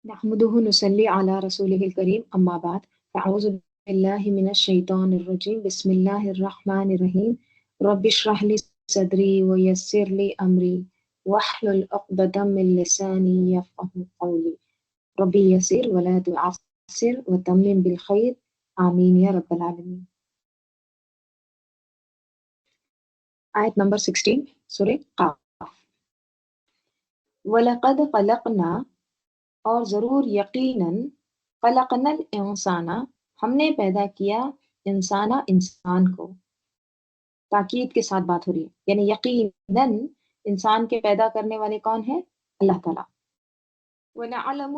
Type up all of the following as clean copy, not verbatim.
نحمده نصلي على رسوله الكريم أما بعد فأعوذ بالله من الشيطان الرجيم بسم الله الرحمن الرحيم رب اشرح لي صدري ويسر لي أمري واحلل عقدة من لساني يفقه قولي ربي يسر ولا تعسر وتمم بالخير آمين يا رب العالمين. آية نمبر 16 سورة قاف. وَلَقَدْ خَلَقْنَا اور ضرور یقیناً خلقنا الانسان ہم نے پیدا کیا انسان کو. تاکید کے ساتھ بات ہو رہی ہے، یعنی یقیناً انسان کے پیدا کرنے والے کون ہیں؟ اللہ تعالیٰ. وَنَعْلَمُ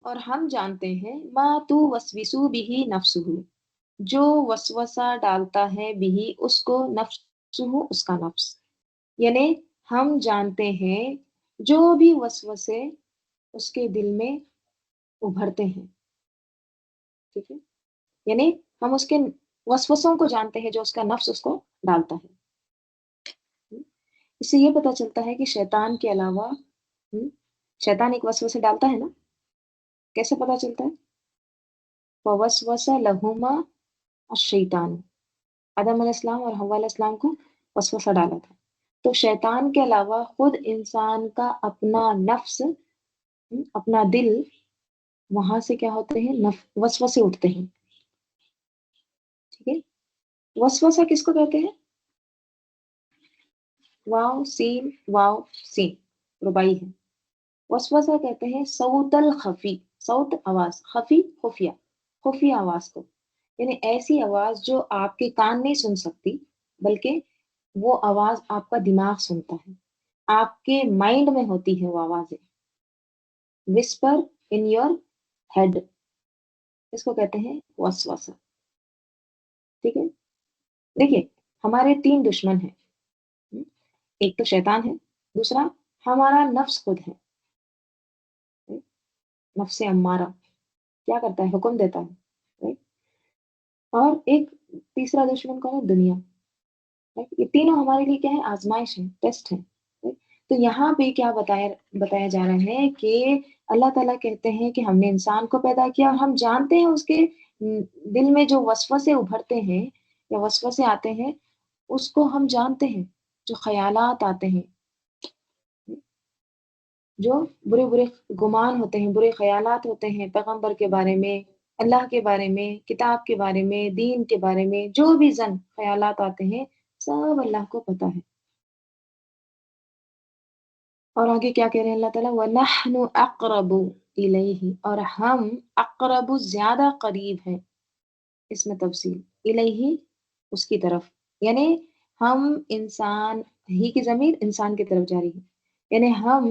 اور ہم جانتے ہیں ما توسوس به نفسہ جو وسوسہ ڈالتا ہے بھی اس کو نفسہ اس کا نفس، یعنی ہم جانتے ہیں جو بھی وسوسے اس کے دل میں ابھرتے ہیں. ٹھیک ہے، یعنی ہم اس کے وسوسوں کو جانتے ہیں جو اس کا نفس اس کو ڈالتا ہے. اس سے یہ پتہ چلتا ہے کہ شیطان کے علاوہ شیطان ایک وسوسے ڈالتا ہے نا. کیسے پتہ چلتا ہے؟ فوسوس لہما الشیطان، آدم علیہ السلام اور حوا علیہ السلام کو وسوسہ ڈالا تھا. تو شیطان کے علاوہ خود انسان کا اپنا نفس، اپنا دل، وہاں سے کیا ہوتے ہیں؟ وسوسے اٹھتے ہیں. ٹھیک ہے، وسوسہ کس کو کہتے ہیں؟ واو سین ربائی ہے. وسوسہ کہتے ہیں صوت الخفی، صوت آواز، خفی خفیہ آواز کو، یعنی ایسی آواز جو آپ کے کان نہیں سن سکتی بلکہ وہ آواز آپ کا دماغ سنتا ہے، آپ کے مائنڈ میں ہوتی ہے وہ آوازیں. وسپر ان یور ہیڈ، اس کو کہتے ہیں وسوسہ. ٹھیک ہے، دیکھیے ہمارے 3 دشمن ہیں. ایک تو شیطان ہے، دوسرا ہمارا نفس خود ہے، نفس امارہ کیا کرتا ہے؟ حکم دیتا ہے. اور ایک تیسرا دشمن کون ہے؟ دنیا. یہ تینوں ہمارے لیے کیا ہے؟ آزمائش ہے، ٹیسٹ ہے. تو یہاں پہ کیا بتایا جا رہا ہے کہ اللہ تعالیٰ کہتے ہیں کہ ہم نے انسان کو پیدا کیا اور ہم جانتے ہیں اس کے دل میں جو وسوسے ابھرتے ہیں یا وسوسے آتے ہیں اس کو ہم جانتے ہیں. جو خیالات آتے ہیں، جو برے برے گمان ہوتے ہیں، برے خیالات ہوتے ہیں پیغمبر کے بارے میں، اللہ کے بارے میں، کتاب کے بارے میں، دین کے بارے میں، جو بھی خیالات آتے ہیں سب اللہ کو پتہ ہے. اور آگے کیا کہہ رہے ہیں اللہ تعالیٰ؟ وَنَحْنُ أَقْرَبُ إِلَيْهِ اور ہم اقرب زیادہ قریب ہیں. اس میں تفصیل الیہ اس کی طرف، یعنی ہم انسان ہی کی ضمیر انسان کی طرف جاری ہے، یعنی ہم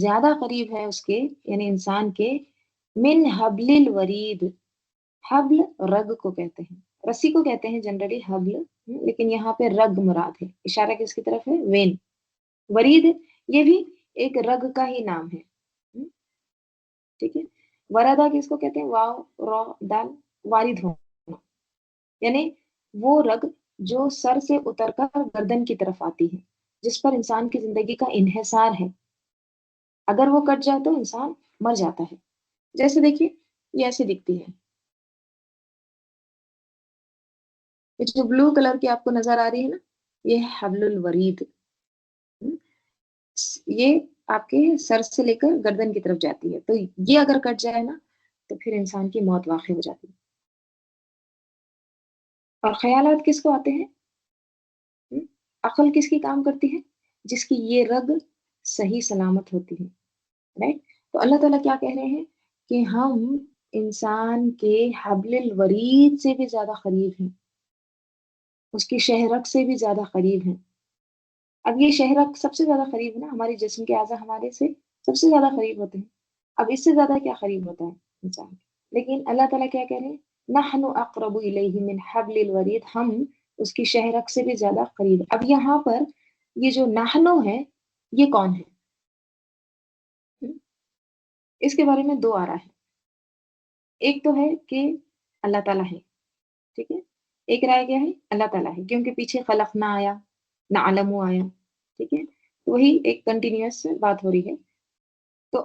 زیادہ قریب ہے اس کے، یعنی انسان کے، من حبل الورید. حبل رگ کو کہتے ہیں، رسی کو کہتے ہیں جنرلی حبل، لیکن یہاں پہ رگ مراد ہے. اشارہ کس کی طرف ہے؟ وین. ورید یہ بھی ایک رگ کا ہی نام ہے. ٹھیک ہے، وردا کس کو کہتے ہیں؟ واو را دال، وارد ہونا، یعنی وہ رگ جو سر سے اتر کر گردن کی طرف آتی ہے، جس پر انسان کی زندگی کا انحصار ہے. اگر وہ کٹ جائے تو انسان مر جاتا ہے. جیسے دیکھیے یہ ایسے دکھتی ہے، یہ جو بلو کلر کی آپ کو نظر آ رہی ہے نا، یہ ہے حبل الورید. یہ آپ کے سر سے لے کر گردن کی طرف جاتی ہے، تو یہ اگر کٹ جائے نا تو پھر انسان کی موت واقع ہو جاتی ہے. اور خیالات کس کو آتے ہیں؟ عقل کس کی کام کرتی ہے؟ جس کی یہ رگ صحیح سلامت ہوتی ہے. رائٹ. تو اللہ تعالیٰ کیا کہہ رہے ہیں کہ ہم انسان کے حبل الورید سے بھی زیادہ قریب ہیں، اس کی شہرک سے بھی زیادہ قریب ہیں. اب یہ شہرک سب سے زیادہ قریب ہے نا، ہماری جسم کے اعضاء ہمارے سے سب سے زیادہ قریب ہوتے ہیں. اب اس سے زیادہ کیا قریب ہوتا ہے انسان؟ لیکن اللہ تعالیٰ کیا کہہ رہے ہیں؟ نحن اقرب الیہ من حبل الورید، ہم اس کی شہرک سے بھی زیادہ قریب. اب یہاں پر یہ جو نحنو ہے یہ کون ہے؟ اس کے بارے میں 2 آرا ہے. ایک تو ہے کہ اللہ تعالیٰ ہے، ٹھیک ہے. ایک رائے کیا ہے؟ اللہ تعالیٰ ہے، کیونکہ پیچھے خلق نہ آیا، نہ علم آیا. ٹھیک ہے، تو وہی ایک کنٹینیوس بات ہو رہی ہے. تو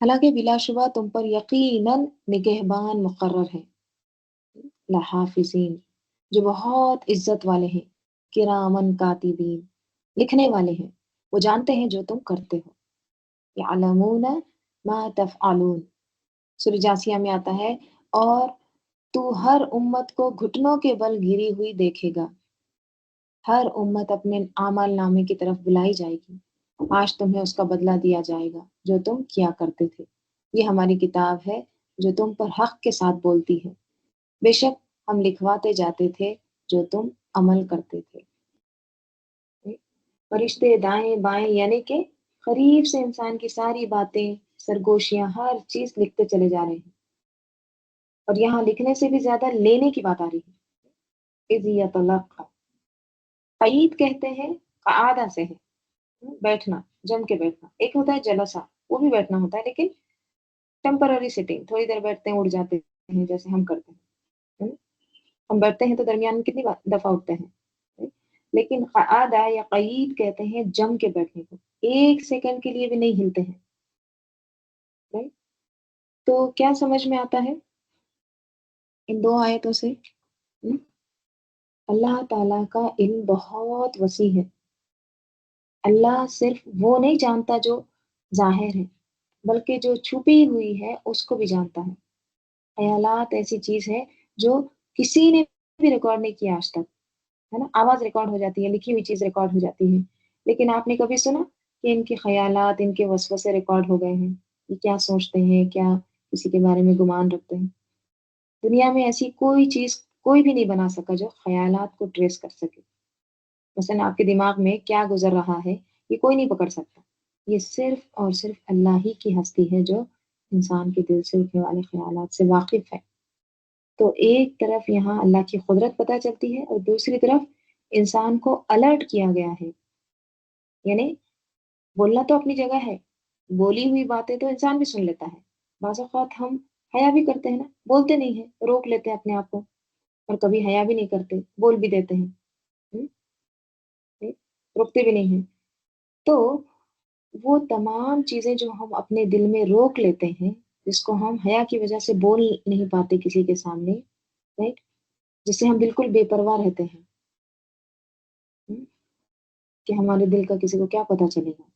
حالانکہ بلا شبہ تم پر یقیناً نگہبان مقرر ہے، لحافظین، جو بہت عزت والے ہیں، کرامن کاتبین، لکھنے والے ہیں، وہ جانتے ہیں جو تم کرتے ہو، یعلمون ما تفعلون، سورہ جاسیہ میں آتا ہے، اور تو ہر امت کو گھٹنوں کے بل گری ہوئی دیکھے گا، ہر امت اپنے اعمال نامے کی طرف بلائی جائے گی، آج تمہیں اس کا بدلہ دیا جائے گا جو تم کیا کرتے تھے، یہ ہماری کتاب ہے جو تم پر حق کے ساتھ بولتی ہے، بے شک ہم لکھواتے جاتے تھے جو تم عمل کرتے تھے۔ فرشتے دائیں بائیں یعنی کہ قریب سے انسان کی ساری باتیں، سرگوشیاں، ہر چیز لکھتے چلے جا رہے ہیں، اور یہاں لکھنے سے بھی زیادہ لینے کی بات آ رہی ہے، اذ یتلقى، قعید کہتے ہیں قعادہ سے ہے، بیٹھنا، جم کے بیٹھنا، ایک ہوتا ہے جلسہ، وہ بھی بیٹھنا ہوتا ہے لیکن ٹیمپرری سٹنگ، تھوڑی دیر بیٹھتے ہیں اڑ جاتے ہیں جیسے ہم کرتے ہیں، ہم بیٹھتے ہیں تو درمیان میں کتنی دفعہ اٹھتے ہیں، لیکن قعادہ یا قعید کہتے ہیں جم کے بیٹھنے کو، ایک سیکنڈ کے لیے بھی نہیں ہلتے ہیں، right؟ تو کیا سمجھ میں آتا ہے ان دو آیتوں سے؟ ہم؟ اللہ تعالیٰ کا علم بہت وسیع ہے، اللہ صرف وہ نہیں جانتا جو ظاہر ہے، بلکہ جو چھپی ہوئی ہے اس کو بھی جانتا ہے، خیالات ایسی چیز ہے جو کسی نے بھی ریکارڈ نہیں کیا آج تک، ہے نا، آواز ریکارڈ ہو جاتی ہے، لکھی ہوئی چیز ریکارڈ ہو جاتی ہے، لیکن آپ نے کبھی سنا کہ ان کے خیالات، ان کے وسوسے ریکارڈ ہو گئے ہیں، یہ کیا سوچتے ہیں، کیا کسی کے بارے میں گمان رکھتے ہیں؟ دنیا میں ایسی کوئی چیز کوئی بھی نہیں بنا سکا جو خیالات کو ٹریس کر سکے، مثلا آپ کے دماغ میں کیا گزر رہا ہے یہ کوئی نہیں پکڑ سکتا، یہ صرف اور صرف اللہ ہی کی ہستی ہے جو انسان کے دل سے اٹھنے والے خیالات سے واقف ہے۔ تو ایک طرف یہاں اللہ کی قدرت پتہ چلتی ہے اور دوسری طرف انسان کو الرٹ کیا گیا ہے، یعنی بولنا تو اپنی جگہ ہے، بولی ہوئی باتیں تو انسان بھی سن لیتا ہے، بعض اوقات ہم حیا بھی کرتے ہیں نا، بولتے نہیں ہیں، روک لیتے ہیں اپنے آپ کو، اور کبھی حیا بھی نہیں کرتے، بول بھی دیتے ہیں، ہم، روکتے بھی نہیں ہیں، تو وہ تمام چیزیں جو ہم اپنے دل میں روک لیتے ہیں، جس کو ہم حیا کی وجہ سے بول نہیں پاتے کسی کے سامنے، رائٹ، جس سے ہم بالکل بے پرواہ رہتے ہیں، ہم، کہ ہمارے دل کا کسی کو کیا پتا چلے گا،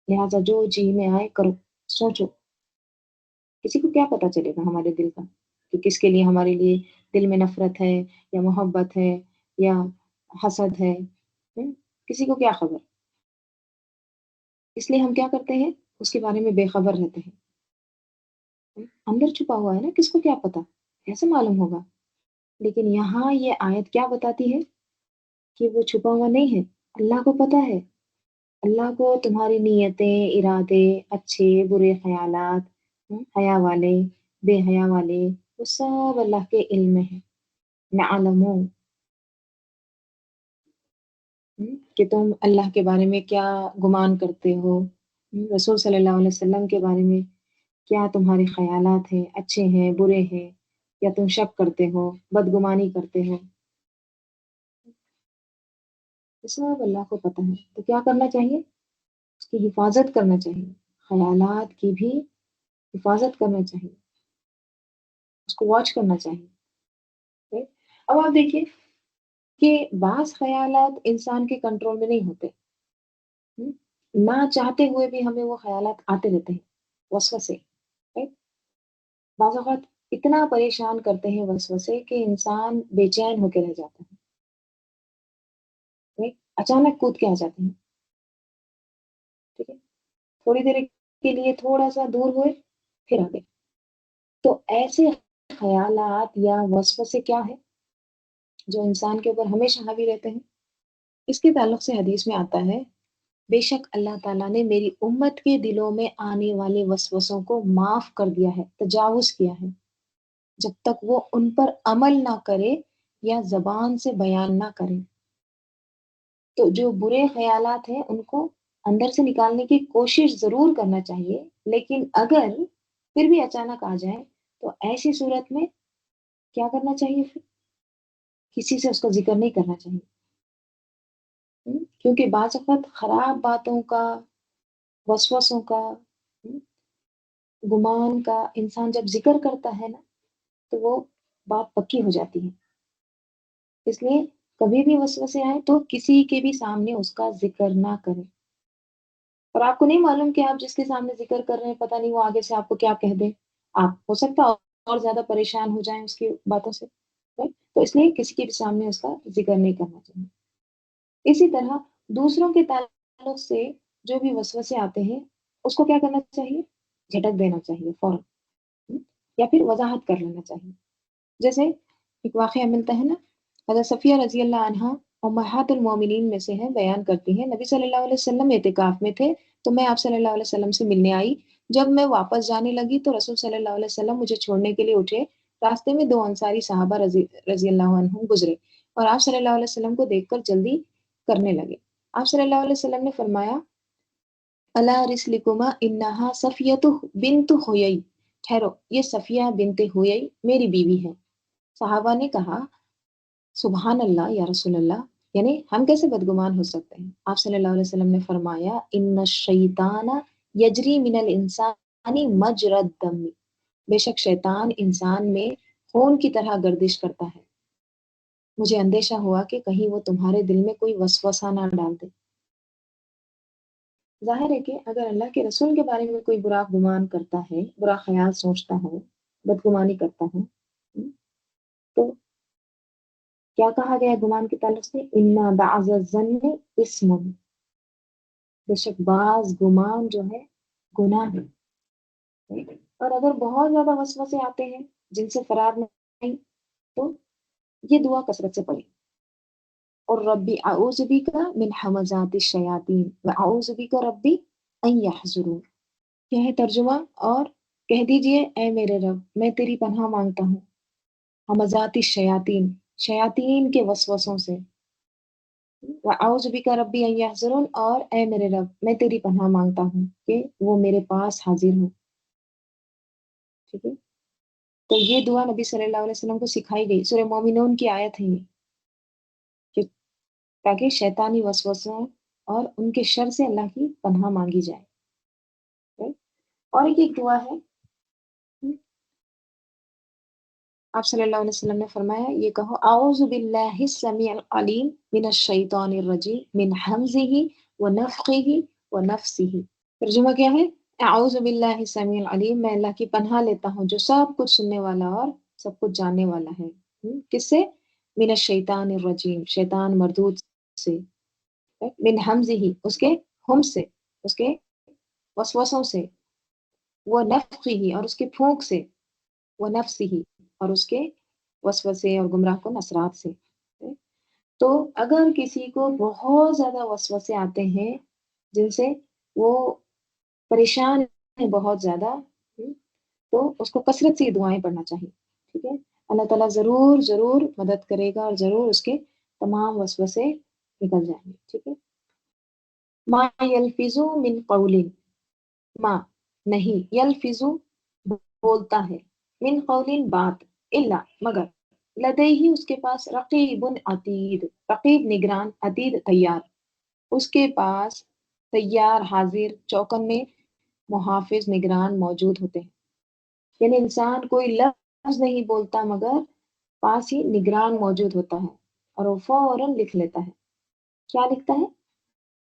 لہٰذا جو جی میں آئے کرو، سوچو، کسی کو کیا پتا چلے گا ہمارے دل کا، کہ کس کے لیے ہمارے لیے دل میں نفرت ہے یا محبت ہے یا حسد ہے، کسی کو کیا خبر، اس لیے ہم کیا کرتے ہیں، اس کے بارے میں بے خبر رہتے ہیں، اندر چھپا ہوا ہے نا، کس کو کیا پتا، کیسے معلوم ہوگا، لیکن یہاں یہ آیت کیا بتاتی ہے کہ وہ چھپا ہوا نہیں ہے، اللہ کو پتا ہے، اللہ کو تمہاری نیتیں، ارادے، اچھے برے خیالات، حیا والے، بے حیا والے، وہ سب اللہ کے علم میں ہے، نعلمو، کہ تم اللہ کے بارے میں کیا گمان کرتے ہو، رسول صلی اللہ علیہ وسلم کے بارے میں کیا تمہارے خیالات ہیں، اچھے ہیں، برے ہیں، یا تم شک کرتے ہو، بدگمانی کرتے ہو، یہ سب اللہ کو پتہ ہے، تو کیا کرنا چاہیے، اس کی حفاظت کرنا چاہیے، خیالات کی بھی حفاظت کرنا چاہیے، اس کو واچ کرنا چاہیے، right؟ اب آپ دیکھیے کہ بعض خیالات انسان کے کنٹرول میں نہیں ہوتے، ہم، نہ چاہتے ہوئے بھی ہمیں وہ خیالات آتے رہتے ہیں، وسوسے، right؟ بعض اوقات اتنا پریشان کرتے ہیں وسوسے کہ انسان بے چین ہو کے رہ جاتا ہے، right؟ اچانک کود کے آ جاتے ہیں، ٹھیک ہے، تھوڑی دیر کے لیے تھوڑا سا دور ہوئے پھر آ گئے، تو ایسے خیالات یا وسوسے کیا ہے جو انسان کے اوپر ہمیشہ حاوی رہتے ہیں؟ اس کے تعلق سے حدیث میں آتا ہے، بے شک اللہ تعالیٰ نے میری امت کے دلوں میں آنے والے وسوسوں کو معاف کر دیا ہے، تجاوز کیا ہے، جب تک وہ ان پر عمل نہ کرے یا زبان سے بیان نہ کرے، تو جو برے خیالات ہیں ان کو اندر سے نکالنے کی کوشش ضرور کرنا چاہیے، لیکن اگر پھر بھی اچانک آ جائے تو ایسی صورت میں کیا کرنا چاہیے، پھر کسی سے اس کا ذکر نہیں کرنا چاہیے، کیونکہ بعض اوقات خراب باتوں کا، وسوسوں کا، گمان کا انسان جب ذکر کرتا ہے نا تو وہ بات پکی ہو جاتی ہے. اس لیے کبھی بھی وسوسے آئے تو کسی کے بھی سامنے اس کا ذکر نہ کریں. اور آپ کو نہیں معلوم کہ آپ جس کے سامنے ذکر کر رہے ہیں پتہ نہیں وہ آگے سے آپ کو کیا کہہ دے. آپ ہو سکتا ہے اور زیادہ پریشان ہو جائیں اس کی باتوں سے. right؟ تو اس لیے کسی کے بھی سامنے اس کا ذکر نہیں کرنا چاہیے. اسی طرح دوسروں کے تعلق سے جو بھی وسوسے آتے ہیں اس کو کیا کرنا چاہیے؟ جھٹک دینا چاہیے فوراً، یا پھر وضاحت کر لینا چاہیے. جیسے ایک واقعہ ملتا ہے نا، حضرت صفیہ رضی اللہ عنہا امہات المومنین میں سے ہیں، بیان کرتی ہیں نبی صلی اللہ علیہ وسلم اعتکاف میں تھے تو میں آپ صلی اللہ علیہ وسلم سے ملنے آئی. جب میں واپس جانے لگی تو رسول صلی اللہ علیہ وسلم مجھے چھوڑنے کے لیے اٹھے. راستے میں دو انصاری صحابہ رضی اللہ عنہم گزرے اور آپ صلی اللہ علیہ وسلم کو دیکھ کر جلدی کرنے لگے. آپ صلی اللہ علیہ وسلم نے فرمایا الا رسلکما انہا صفیہ بنت ہویئی، ٹھہرو یہ صفیہ بنت ہویئی میری بیوی ہے. صحابہ نے کہا سبحان اللہ یا رسول اللہ، یعنی ہم کیسے بدگمان ہو سکتے ہیں؟ آپ صلی اللہ علیہ وسلم نے فرمایا ان الشیطان یجری من الانسان مجرى الدم، بے شک شیطان انسان میں خون کی طرح گردش کرتا ہے. مجھے اندیشہ ہوا کہ کہیں وہ تمہارے دل میں کوئی وسوسہ نہ ڈال دے. ظاہر ہے کہ اگر اللہ کے رسول کے بارے میں کوئی برا گمان کرتا ہے، برا خیال سوچتا ہے، بدگمانی کرتا ہے، تو کیا کہا گیا گمان کے تعلق سے؟ اِنَّ بَعْضَ الظَّنِّ اسم، بے شک بعض گمان جو ہے گناہ ہے. اور اگر بہت زیادہ وسوسے آتے ہیں جن سے فرار نہیں، تو یہ دعا کثرت سے پڑھیں. اور ربی اعوذ بک من حمزات الشیاطین واعوذ بک ربی ان یحضرون. یہ ہے ترجمہ، اور کہہ دیجئے اے میرے رب میں تیری پناہ مانگتا ہوں حمزات الشیاطین، شیاطین کے وسوسوں سے. وَأَعُوذُ بِكَ رَبِّ أَن يَحْضُرُونِ، اور اے میرے رب میں تیری پناہ مانگتا ہوں کہ وہ میرے پاس حاضر ہوں. ٹھیک ہے، تو یہ دعا نبی صلی اللہ علیہ وسلم کو سکھائی گئی. سورہ مومنون کی آیت ہے یہ، کہ تاکہ شیطانی وسوسوں اور ان کے شر سے اللہ کی پناہ مانگی جائے. اور ایک دعا ہے آپ صلی اللہ علیہ وسلم نے فرمایا یہ کہو اعوذ باللہ السمیع العلیم من الشیطان الرجیم من حمزہ ونفخہ ونفثہ. ترجمہ کیا ہے؟ اعوذ باللہ السمیع العلیم، میں اللہ کی پناہ لیتا ہوں جو سب کچھ سننے والا اور سب کچھ جاننے والا ہے. کس سے؟ من الشیطان الرجیم، شیطان مردود سے. من حمزہ، اس کے ہم سے، اس کے وسوسوں سے. ونفخہ، اور اس کے پھونک سے. ونفثہ، اور اس کے وسوسے اور گمراہ کن اثرات سے. تو اگر کسی کو بہت زیادہ وسوسے آتے ہیں جن سے وہ پریشان ہے بہت زیادہ، تو اس کو کثرت سے یہ دعائیں پڑھنا چاہیے. ٹھیک ہے، اللہ تعالیٰ ضرور ضرور مدد کرے گا اور ضرور اس کے تمام وسوسے نکل جائیں گے. ٹھیک ہے. ما یلفظ من قول، ما نہیں، یلفظ بولتا ہے، من قول بات، الا مگر، لدیہ اس کے پاس، رقیب عتید، رقیب نگران، عتید تیار، اس کے پاس تیار حاضر چوکن میں محافظ نگران موجود ہوتے ہیں. یعنی انسان کوئی لفظ نہیں بولتا مگر پاس ہی نگران موجود ہوتا ہے اور وہ فوراً لکھ لیتا ہے. کیا لکھتا ہے؟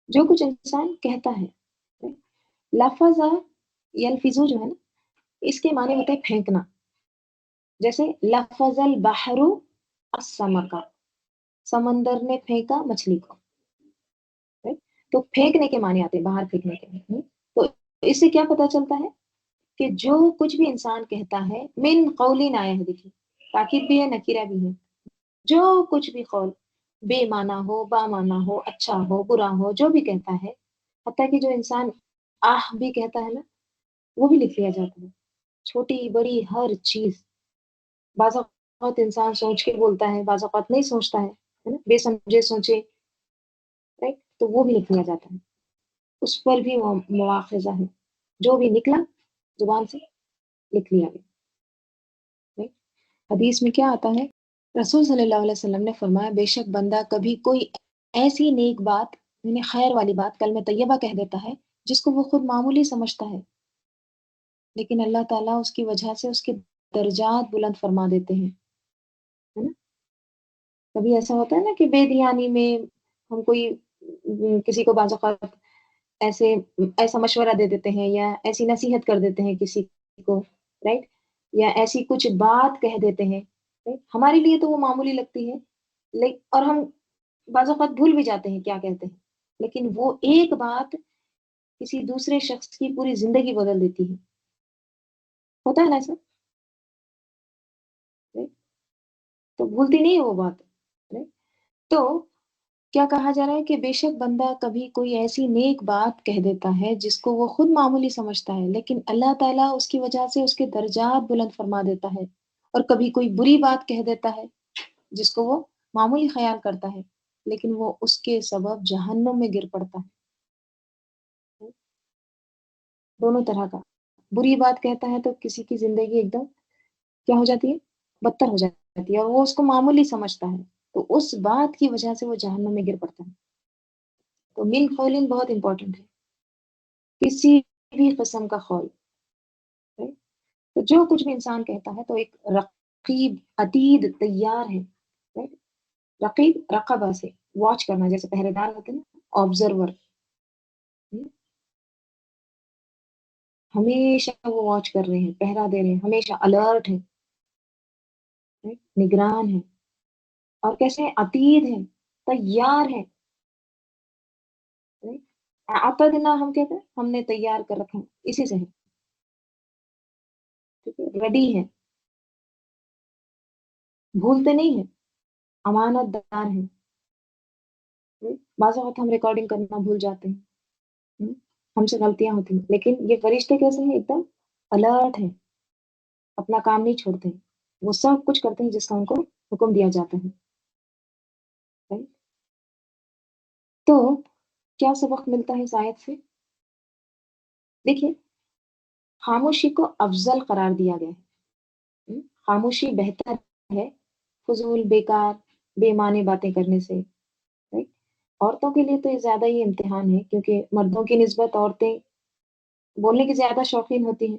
جو کچھ انسان کہتا ہے. لفظ یلفظو جو ہے نا، اس کے معنی ہوتے ہیں پھینکنا. جیسے لفظ البحر السمک، سمندر نے پھینکا مچھلی کو. تو پھینکنے کے معنی آتے ہیں، باہر پھینکنے کے. تو اس سے کیا پتہ چلتا ہے کہ جو کچھ بھی انسان کہتا ہے، من قولین آیا ہے، دیکھیے تاکید بھی ہے نکیرہ بھی ہے. جو کچھ بھی قول بے معنی ہو، با معنی ہو، اچھا ہو، برا ہو، جو بھی کہتا ہے، حتیٰ کہ جو انسان آہ بھی کہتا ہے نا، وہ بھی لکھ لیا جاتا ہے. چھوٹی بڑی ہر چیز. بعض اوقات انسان سوچ کے بولتا ہے، بعض اوقات نہیں سوچتا ہے نا، بے سمجھے سوچے، رائٹ، تو وہ بھی لکھ لیا جاتا ہے. اس پر بھی مواخذہ ہے، جو بھی نکلا زبان سے لکھ لیا گیا. right؟ حدیث میں کیا آتا ہے؟ رسول صلی اللہ علیہ وسلم نے فرمایا بے شک بندہ کبھی کوئی ایسی نیک بات، یعنی خیر والی بات، کلمہ طیبہ کہہ دیتا ہے جس کو وہ خود معمولی سمجھتا ہے، لیکن اللہ تعالیٰ اس کی وجہ سے اس کے درجات بلند فرما دیتے ہیں، ہے نا؟ کبھی ایسا ہوتا ہے نا کہ بے دھیانی میں ہم کوئی کسی کو بعض اوقات ایسے ایسا مشورہ دے دیتے ہیں یا ایسی نصیحت کر دیتے ہیں کسی کو، رائٹ؟ یا ایسی کچھ بات کہہ دیتے ہیں، رائٹ؟ ہمارے لیے تو وہ معمولی لگتی ہے، اور ہم بعض اوقات بھول بھی جاتے ہیں کیا کہتے ہیں، لیکن وہ ایک بات کسی دوسرے شخص کی پوری زندگی بدل دیتی ہے، ہوتا ہے نا ایسا؟ right؟ تو بھولتی نہیں ہے وہ بات، right؟ تو کیا کہا جا رہا ہے کہ بے شک بندہ کبھی کوئی ایسی نیک بات کہہ دیتا ہے جس کو وہ خود معمولی سمجھتا ہے، لیکن اللہ تعالیٰ اس کی وجہ سے اس کے درجات بلند فرما دیتا ہے، اور کبھی کوئی بری بات کہہ دیتا ہے جس کو وہ معمولی خیال کرتا ہے، لیکن وہ اس کے سبب جہنم میں گر پڑتا ہے، دونوں طرح کا۔ بری بات کہتا ہے تو کسی کی زندگی ایک دم کیا ہو جاتی ہے؟ بدتر ہو جاتی ہے، اور وہ اس کو معمولی سمجھتا ہے، تو اس بات کی وجہ سے وہ جہنم میں گر پڑتا ہے۔ تو من قول بہت امپورٹنٹ ہے، کسی بھی قسم کا قول، right؟ تو جو کچھ بھی انسان کہتا ہے تو ایک رقیب عتید تیار ہے، right؟ رقیب رقبہ سے واچ کرنا، جیسے پہرے دار ہوتے ہیں نا، آبزرور، ہمیشہ وہ واچ کر رہے ہیں، پہرا دے رہے ہیں، ہمیشہ الرٹ ہے، right؟ نگران ہے، اور کیسے ہیں؟ عتید ہے، تیار ہے، right؟ عتدنا ہم کہتے ہیں ہم نے تیار کر رکھا ہے، اسی سے ہے، ٹھیک ہے، ریڈی ہے، بھولتے نہیں ہیں، امانت دار ہیں، right؟ بعض اوقات ہم ریکارڈنگ کرنا بھول جاتے ہیں، ہم سے غلطیاں ہوتی ہیں، لیکن یہ فرشتے کیسے ہیں؟ ایک دم الرٹ ہیں، اپنا کام نہیں چھوڑتے ہیں، وہ سب کچھ کرتے ہیں جس کا ان کو حکم دیا جاتا ہے، right؟ تو کیا سبق ملتا ہے اس آیت سے؟ دیکھیے، خاموشی کو افضل قرار دیا گیا ہے، خاموشی بہتر ہے فضول بیکار بے معنی باتیں کرنے سے، right؟ عورتوں کے لیے تو یہ زیادہ ہی امتحان ہے، کیونکہ مردوں کی نسبت عورتیں بولنے کی زیادہ شوقین ہوتی ہیں،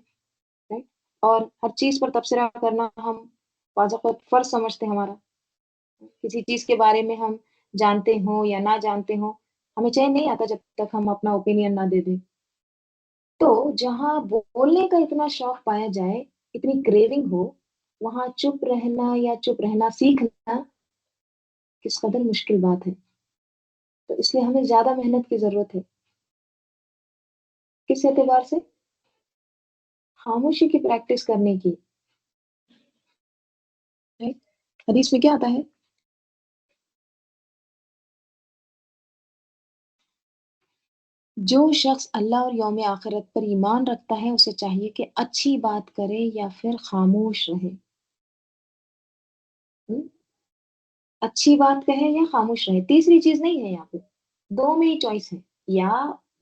right؟ اور ہر چیز پر تبصرہ کرنا ہم بعض اوقات فرض سمجھتے ہیں ہمارا، کسی چیز کے بارے میں ہم جانتے ہوں یا نہ جانتے ہوں، ہمیں چین نہیں آتا جب تک ہم اپنا اوپینین نہ دے دیں۔ تو جہاں بولنے کا اتنا شوق پایا جائے، اتنی کریونگ ہو، وہاں چپ رہنا یا چپ رہنا سیکھنا کس قدر مشکل بات ہے، تو اس لیے ہمیں زیادہ محنت کی ضرورت ہے، کس اعتبار سے؟ خاموشی کی پریکٹس کرنے کی، right؟ حدیث میں کیا آتا ہے؟ جو شخص اللہ اور یوم آخرت پر ایمان رکھتا ہے اسے چاہیے کہ اچھی بات کرے یا پھر خاموش رہے، ہم؟ اچھی بات کہے یا خاموش رہے، تیسری چیز نہیں ہے یہاں پہ، دو میں ہی چوائس ہے، یا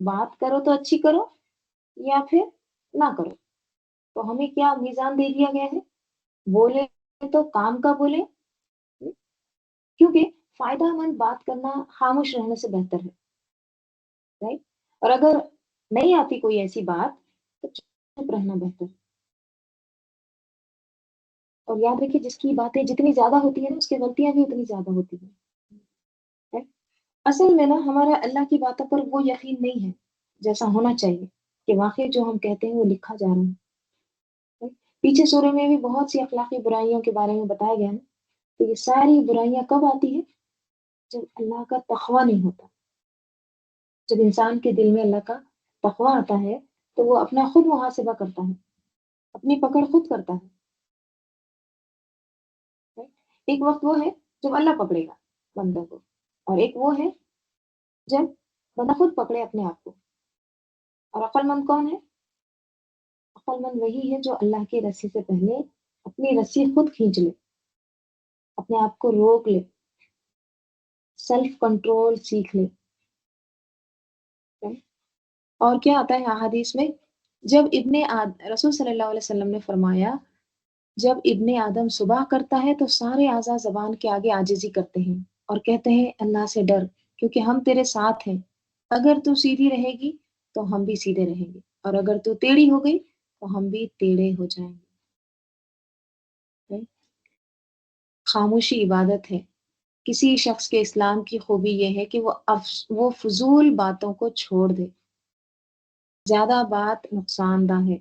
بات کرو تو اچھی کرو یا پھر نہ کرو، تو ہمیں کیا میزان دے دیا گیا ہے؟ بولے تو کام کا بولے، کیونکہ فائدہ مند بات کرنا خاموش رہنے سے بہتر ہے، رائٹ؟ اور اگر نہیں آتی کوئی ایسی بات تو چپ رہنا بہتر ہے، اور یاد رکھیے جس کی باتیں جتنی زیادہ ہوتی ہیں نا اس کی غلطیاں بھی اتنی زیادہ ہوتی ہیں، right؟ اصل میں نا ہمارا اللہ کی باتوں پر وہ یقین نہیں ہے جیسا ہونا چاہیے کہ واقعی جو ہم کہتے ہیں وہ لکھا جا رہا ہے، right؟ پیچھے سورے میں بھی بہت سی اخلاقی برائیوں کے بارے میں بتایا گیا ہے، تو یہ ساری برائیاں کب آتی ہیں؟ جب اللہ کا تقوی نہیں ہوتا، جب انسان کے دل میں اللہ کا تقوی آتا ہے تو وہ اپنا خود محاسبہ کرتا ہے، اپنی پکڑ خود کرتا ہے، right؟ ایک وقت وہ ہے جب اللہ پکڑے گا بندہ کو، اور ایک وہ ہے جب بندہ خود پکڑے اپنے آپ کو، اور عقل مند کون ہے؟ عقل مند وہی ہے جو اللہ کی رسی سے پہلے اپنی رسی خود کھینچ لے، اپنے آپ کو روک لے، سیلف کنٹرول سیکھ لے، right؟ اور کیا آتا ہے احادیث میں؟ جب رسول صلی اللہ علیہ وسلم نے فرمایا جب ابن آدم صبح کرتا ہے تو سارے اعضاء زبان کے آگے عاجزی کرتے ہیں اور کہتے ہیں اللہ سے ڈر، کیونکہ ہم تیرے ساتھ ہیں، اگر تو سیدھی رہے گی تو ہم بھی سیدھے رہیں گے، اور اگر تو ٹیڑھی ہو گئی تو ہم بھی ٹیڑھے ہو جائیں گے۔ خاموشی عبادت ہے۔ کسی شخص کے اسلام کی خوبی یہ ہے کہ وہ فضول باتوں کو چھوڑ دے۔ زیادہ بات نقصان دہ ہے۔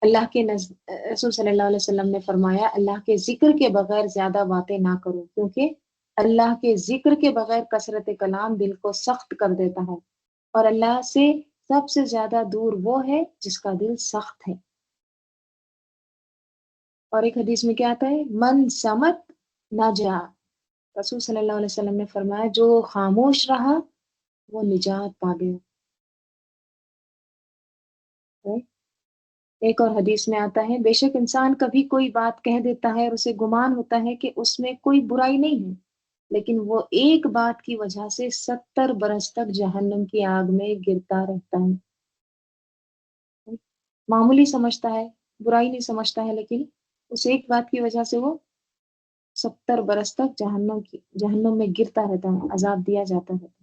رسول صلی اللہ علیہ وسلم نے فرمایا اللہ کے ذکر کے بغیر زیادہ باتیں نہ کرو، کیونکہ اللہ کے ذکر کے بغیر کثرت کلام دل کو سخت کر دیتا ہے، اور اللہ سے سب سے زیادہ دور وہ ہے جس کا دل سخت ہے۔ اور ایک حدیث میں کیا آتا ہے؟ من سمت نجا۔ رسول صلی اللہ علیہ وسلم نے فرمایا جو خاموش رہا وہ نجات پا گیا۔ ایک اور حدیث میں آتا ہے بے شک انسان کبھی کوئی بات کہہ دیتا ہے اور اسے گمان ہوتا ہے کہ اس میں کوئی برائی نہیں ہے، لیکن وہ ایک بات کی وجہ سے 70 برس تک جہنم کی آگ میں گرتا رہتا ہے۔ معمولی سمجھتا ہے، برائی نہیں سمجھتا ہے، لیکن اس ایک بات کی وجہ سے وہ 70 برس تک جہنم میں گرتا رہتا ہے، عذاب دیا جاتا ہے۔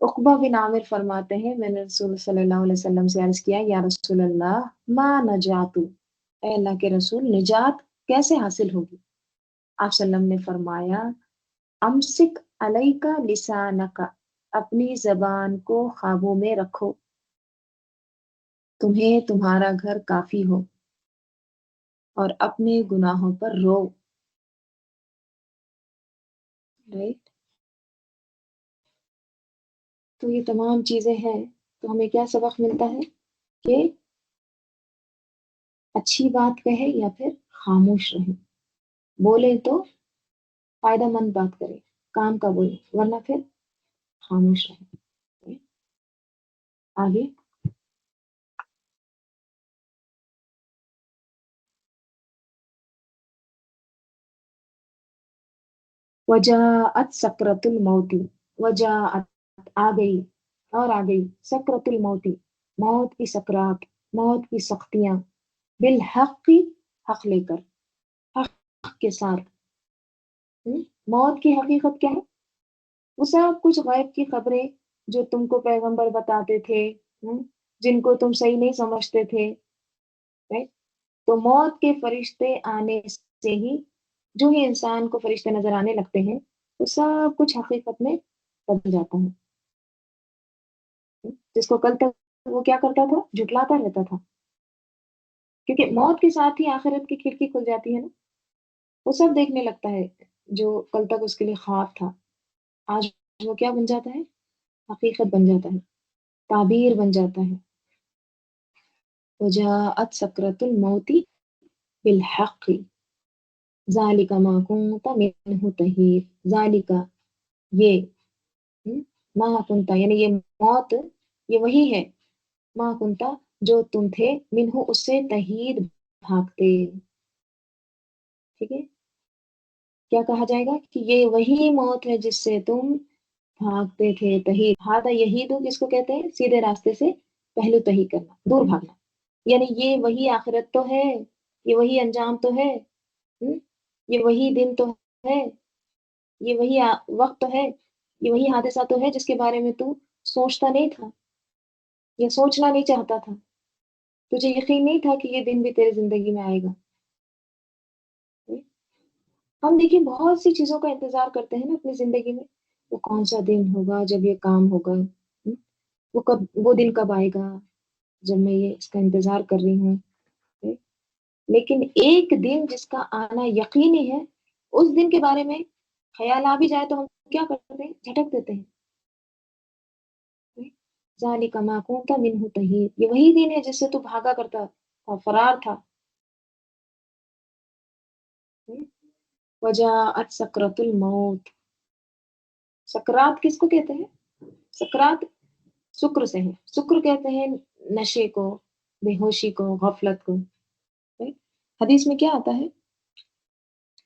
عقبہ بن عامر فرماتے ہیں میں نے رسول صلی اللہ علیہ وسلم سے عرض کیا یا رسول اللہ ما نجاتو، اے اللہ کے رسول نجات کیسے حاصل ہوگی؟ آپ صلی اللہ علیہ وسلم نے فرمایا امسک علیکا لسانکا، اپنی زبان کو قابو میں رکھو، تمہیں تمہارا گھر کافی ہو، اور اپنے گناہوں پر رو۔ رائٹ؟ تو یہ تمام چیزیں ہیں، تو ہمیں کیا سبق ملتا ہے کہ اچھی بات کہے یا پھر خاموش رہے، بولے تو فائدہ مند بات کرے، کام کا بولے، ورنہ پھر خاموش رہے۔ آگے وجاءت سکرت الموت، وجاءت آ گئی، اور آ گئی سکرت الموت، موت کی سکرات، موت کی سختیاں، بالحق، حق لے کر، حق کے ساتھ۔ موت کی حقیقت کیا ہے؟ وہ سب کچھ غیب کی خبریں جو تم کو پیغمبر بتاتے تھے، جن کو تم صحیح نہیں سمجھتے تھے، right؟ تو موت کے فرشتے آنے سے ہی جو ہی انسان کو فرشتے نظر آنے لگتے ہیں تو سب کچھ حقیقت میں بدل جاتا ہے۔ جس کو کل تک وہ کیا کرتا تھا؟ جھٹلاتا رہتا تھا، کیونکہ موت کے ساتھ ہی آخرت کی کھڑکی کھل جاتی ہے نا، وہ سب دیکھنے لگتا ہے جو کل تک اس کے لیے خواب تھا، آج وہ کیا بن جاتا ہے؟ حقیقت بن جاتا ہے، تعبیر بن جاتا ہے۔ وجاءت سکرت الموت بالحق ذالک ما کنت منہ تحید، ذالک یہ، ما کنتا یعنی یہ موت، یہ وہی ہے، ما کنتا جو تم تھے، منہ اس سے تحید بھاگتے۔ ٹھیک ہے، کیا کہا جائے گا کہ یہ وہی موت ہے جس سے تم بھاگتے تھے، تحید، ہادہ یہید کس کو کہتے ہیں؟ سیدھے راستے سے پہلو تہی کرنا، دور بھاگنا، یعنی یہ وہی آخرت تو ہے، یہ وہی انجام تو ہے، یہ وہی دن تو ہے، یہ وہی وقت تو ہے، یہ وہی حادثہ تو ہے جس کے بارے میں تو سوچتا نہیں تھا یا سوچنا نہیں چاہتا تھا، تجھے یقین نہیں تھا کہ یہ دن بھی تیری زندگی میں آئے گا۔ ہم دیکھیں بہت سی چیزوں کا انتظار کرتے ہیں نا اپنی زندگی میں، وہ کون سا دن ہوگا جب یہ کام ہوگا، وہ دن کب آئے گا جب میں یہ اس کا انتظار کر رہی ہوں، لیکن ایک دن جس کا آنا یقینی ہے، اس دن کے بارے میں خیال آ بھی جائے تو ہم کیا کرتے ہیں؟ جھٹک دیتے ہیں۔ ذالک ما کنت منہ تحید، یہ وہی دن ہے جس سے تو بھاگا کرتا تھا، فرار تھا۔ وجاءت سکرت الموت، سکرات کس کو کہتے ہیں؟ سکرات سکر سے ہے، سکر کہتے ہیں نشے کو، بے ہوشی کو، غفلت کو۔ حدیث میں کیا آتا ہے؟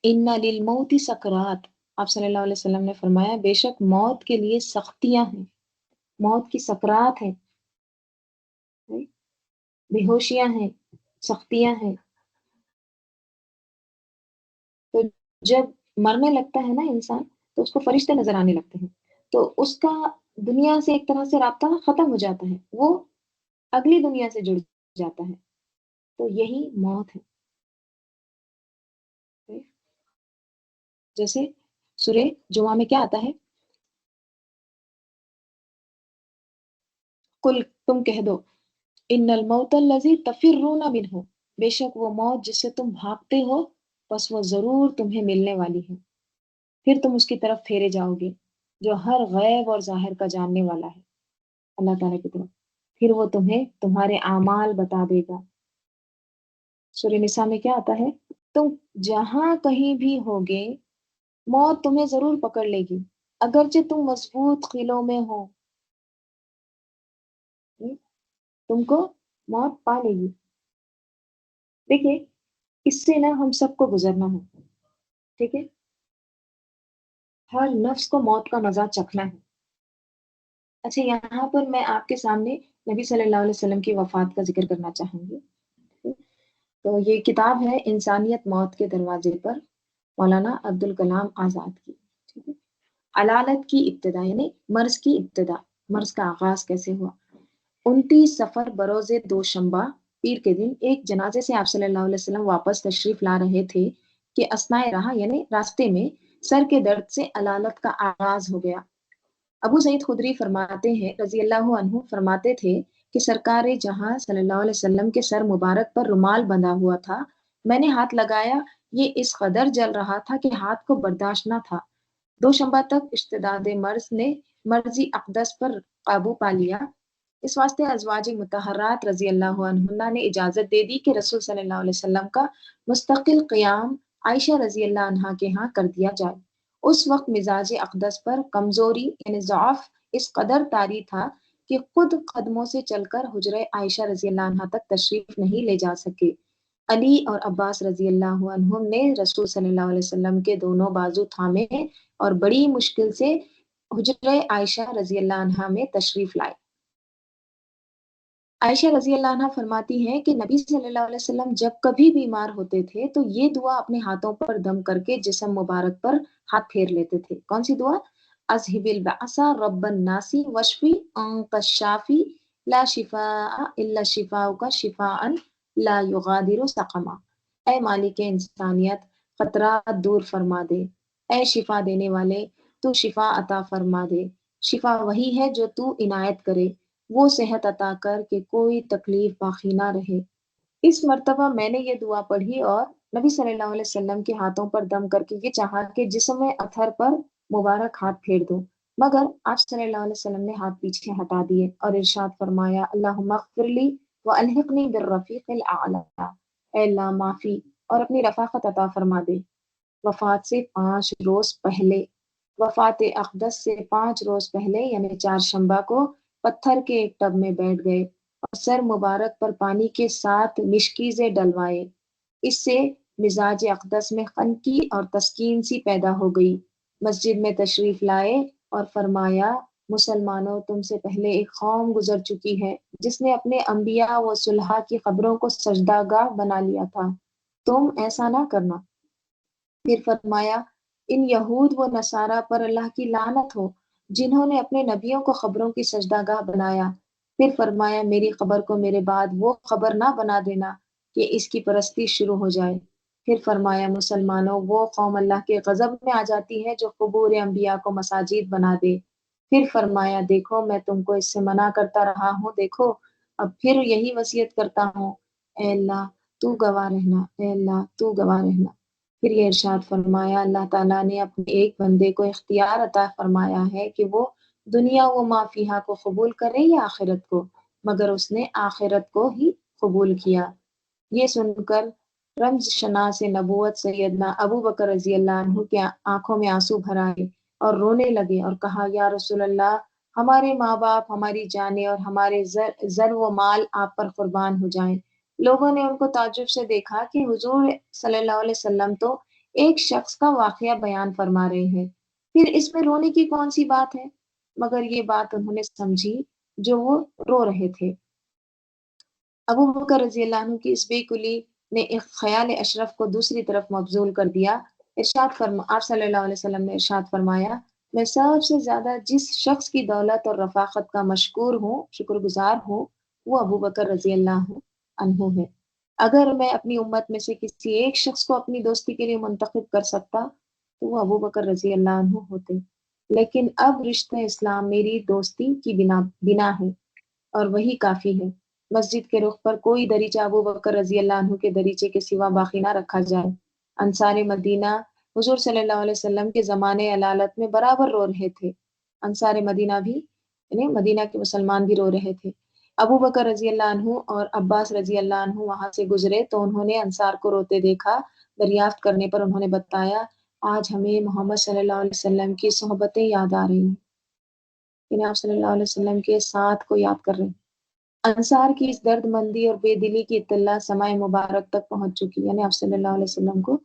ان للموت سکرات، آپ صلی اللہ علیہ وسلم نے فرمایا بے شک موت کے لیے سختیاں ہیں، موت کی سکرات ہے، بے ہوشیاں ہیں، سختیاں ہیں۔ تو جب مرنے لگتا ہے نا انسان تو اس کو فرشتے نظر آنے لگتے ہیں، تو اس کا دنیا سے ایک طرح سے رابطہ ختم ہو جاتا ہے، وہ اگلی دنیا سے جڑ جاتا ہے، تو یہی موت ہے۔ جیسے سورہ جمعہ میں کیا آتا ہے؟ کل، تم کہہ دو، ان الموت الذی تفرون منہ، بے شک وہ موت جس سے تم بھاگتے ہو، بس وہ ضرور تمہیں ملنے والی ہے، پھر تم اس کی طرف پھیرے جاؤ گے، جو ہر غیب اور ظاہر کا جاننے والا ہے، اللہ تعالیٰ کی طرف، پھر وہ تمہیں تمہارے اعمال بتا دے گا۔ سورہ نساء میں کیا آتا ہے؟ تم جہاں کہیں بھی ہوگے، موت تمہیں ضرور پکڑ لے گی، اگرچہ تم مضبوط قلعوں میں ہو، تم کو موت پا لے گی۔ دیکھیے، اس سے نا ہم سب کو گزرنا ہے، ٹھیک ہے؟ ہر نفس کو موت کا مزہ چکھنا ہے۔ اچھا، یہاں پر میں آپ کے سامنے نبی صلی اللہ علیہ وسلم کی وفات کا ذکر کرنا چاہوں گی۔ تو یہ کتاب ہے انسانیت موت کے دروازے پر، مولانا عبدالکلام آزاد کی، ٹھیک ہے؟ علالت کی ابتدا، یعنی مرض کی ابتدا، مرض کا آغاز کیسے ہوا؟ 29 سفر بروز دوشنبہ، پیر کے دن ایک جنازے سے آپ صلی اللہ علیہ وسلم واپس تشریف لا رہے تھے کہ اثناء راہ، یعنی راستے میں سر کے درد سے علالت کا آغاز ہو گیا۔ ابو سعید خدری فرماتے ہیں رضی اللہ عنہ، فرماتے تھے کہ سرکار جہاں صلی اللہ علیہ وسلم کے سر مبارک پر رومال بندھا ہوا تھا، میں نے ہاتھ لگایا، یہ اس قدر جل رہا تھا کہ ہاتھ کو برداشت نہ تھا۔ دوشنبہ تک اشتداد مرض نے مرضی اقدس پر قابو پا لیا، اس واسطے ازواج مطہرات رضی اللہ عنہن نے اجازت دے دی کہ رسول صلی اللہ علیہ وسلم کا مستقل قیام عائشہ رضی اللہ عنہا کے ہاں کر دیا جائے۔ اس وقت مزاج اقدس پر کمزوری، یعنی ضعف اس قدر طاری تھا کہ خود قدموں سے چل کر حجرہ عائشہ رضی اللہ عنہا تک تشریف نہیں لے جا سکے۔ علی اور عباس رضی اللہ عنہم نے رسول صلی اللہ علیہ وسلم کے دونوں بازو تھامے اور بڑی مشکل سے حجرہ عائشہ رضی اللہ عنہا میں تشریف لائے۔ عائشہ رضی اللہ عنہا فرماتی ہیں کہ نبی صلی اللہ علیہ وسلم جب کبھی بیمار ہوتے تھے تو یہ دعا اپنے ہاتھوں پر دم کر کے جسم مبارک پر ہاتھ پھیر لیتے تھے۔ کون سی دعا؟ اذهب البأس رب الناس واشفی انت الشافی لا شفاء الا شفاؤک شفاء لا یغادر سقما۔ اے مالک انسانیت، خطرات دور فرما دے، اے شفا دینے والے، تو شفا عطا فرما دے، شفا وہی ہے جو تو عنایت کرے، وہ صحت عطا کر کہ کوئی تکلیف باقی نہ رہے۔ اس مرتبہ میں نے یہ دعا پڑھی اور نبی صلی اللہ علیہ وسلم کے ہاتھوں پر دم کر کے یہ چاہا کہ جسم اطہر پر مبارک ہاتھ پھیر دو، مگر آپ صلی اللہ علیہ وسلم نے ہاتھ پیچھے ہٹا دیے اور ارشاد فرمایا، اللہم اغفر لی والحقنی بالرفیق الاعلی، اے اللہ معافی اور اپنی رفاقت عطا فرما دے۔ وفات سے 5 روز پہلے، وفات اقدس سے 5 روز پہلے، یعنی چہارشنبہ کو پتھر کے ایک ٹب میں بیٹھ گئے اور سر مبارک پر پانی کے ساتھ مشکیزیں ڈلوائے۔ اس سے مزاج اقدس میں خنکی اور تسکین سی پیدا ہو گئی۔ مسجد میں تشریف لائے اور فرمایا، مسلمانوں، تم سے پہلے ایک قوم گزر چکی ہے جس نے اپنے انبیاء و صلحاء کی قبروں کو سجدہ گاہ بنا لیا تھا، تم ایسا نہ کرنا۔ پھر فرمایا، ان یہود و نصارہ پر اللہ کی لعنت ہو جنہوں نے اپنے نبیوں کو قبروں کی سجدہ گاہ بنایا۔ پھر فرمایا، میری قبر کو میرے بعد وہ قبر نہ بنا دینا کہ اس کی پرستی شروع ہو جائے۔ پھر فرمایا، مسلمانوں، وہ قوم اللہ کے غضب میں آ جاتی ہے جو قبور انبیاء کو مساجد بنا دے۔ پھر فرمایا، دیکھو میں تم کو اس سے منع کرتا رہا ہوں، دیکھو اب پھر یہی وصیت کرتا ہوں، اے اللہ تو گواہ رہنا، اے اللہ تو گواہ رہنا۔ پھر یہ ارشاد فرمایا، اللہ تعالیٰ نے اپنے ایک بندے کو اختیار عطا فرمایا ہے کہ وہ دنیا و ما فیہا کو قبول کرے یا آخرت کو، مگر اس نے آخرت کو ہی قبول کیا۔ یہ سن کر رمز شناس نبوت سیدنا ابو بکر رضی اللہ عنہ کے آنکھوں میں آنسو بھر آئے اور رونے لگے اور کہا، یا رسول اللہ، ہمارے ماں باپ، ہماری جانیں اور ہمارے زر و مال آپ پر قربان ہو جائیں۔ لوگوں نے ان کو تعجب سے دیکھا کہ حضور صلی اللہ علیہ وسلم تو ایک شخص کا واقعہ بیان فرما رہے ہیں، پھر اس میں رونے کی کون سی بات ہے؟ مگر یہ بات انہوں نے سمجھی جو وہ رو رہے تھے۔ ابو بکر رضی اللہ عنہ کی اس بے کلی نے ایک خیال اشرف کو دوسری طرف مبذول کر دیا۔ آپ صلی اللہ علیہ وسلم نے ارشاد فرمایا، میں سب سے زیادہ جس شخص کی دولت اور رفاقت کا مشکور ہوں، شکر گزار ہوں، وہ ابو بکر رضی اللہ عنہ۔ عنہ ہے۔ اگر میں اپنی امت میں سے کسی ایک شخص کو اپنی دوستی کے لیے منتخب کر سکتا تو وہ ابو بکر رضی اللہ عنہ ہوتے، لیکن اب رشتہ اسلام میری دوستی کی بنا ہے اور وہی کافی ہے۔ مسجد کے رخ پر کوئی دریچہ ابو بکر رضی اللہ عنہ کے دریچے کے سوا باقی نہ رکھا جائے۔ انصار مدینہ حضور صلی اللہ علیہ وسلم کے زمانے علالت میں برابر رو رہے تھے۔ انصار مدینہ بھی یعنی مدینہ کے مسلمان بھی رو رہے تھے۔ ابو بکر رضی اللہ عنہ اور عباس رضی اللہ عنہ وہاں سے گزرے تو انہوں نے انصار کو روتے دیکھا۔ دریافت کرنے پر انہوں نے بتایا، آج ہمیں محمد صلی اللہ علیہ وسلم کی صحبتیں یاد آ رہی ہیں، یعنی آپ صلی اللہ علیہ وسلم کے ساتھ کو یاد کر رہے ہیں۔ انصار کی اس درد مندی اور بے دلی کی اطلاع سمائے مبارک تک پہنچ چکی، یعنی آپ صلی اللہ علیہ وسلم کو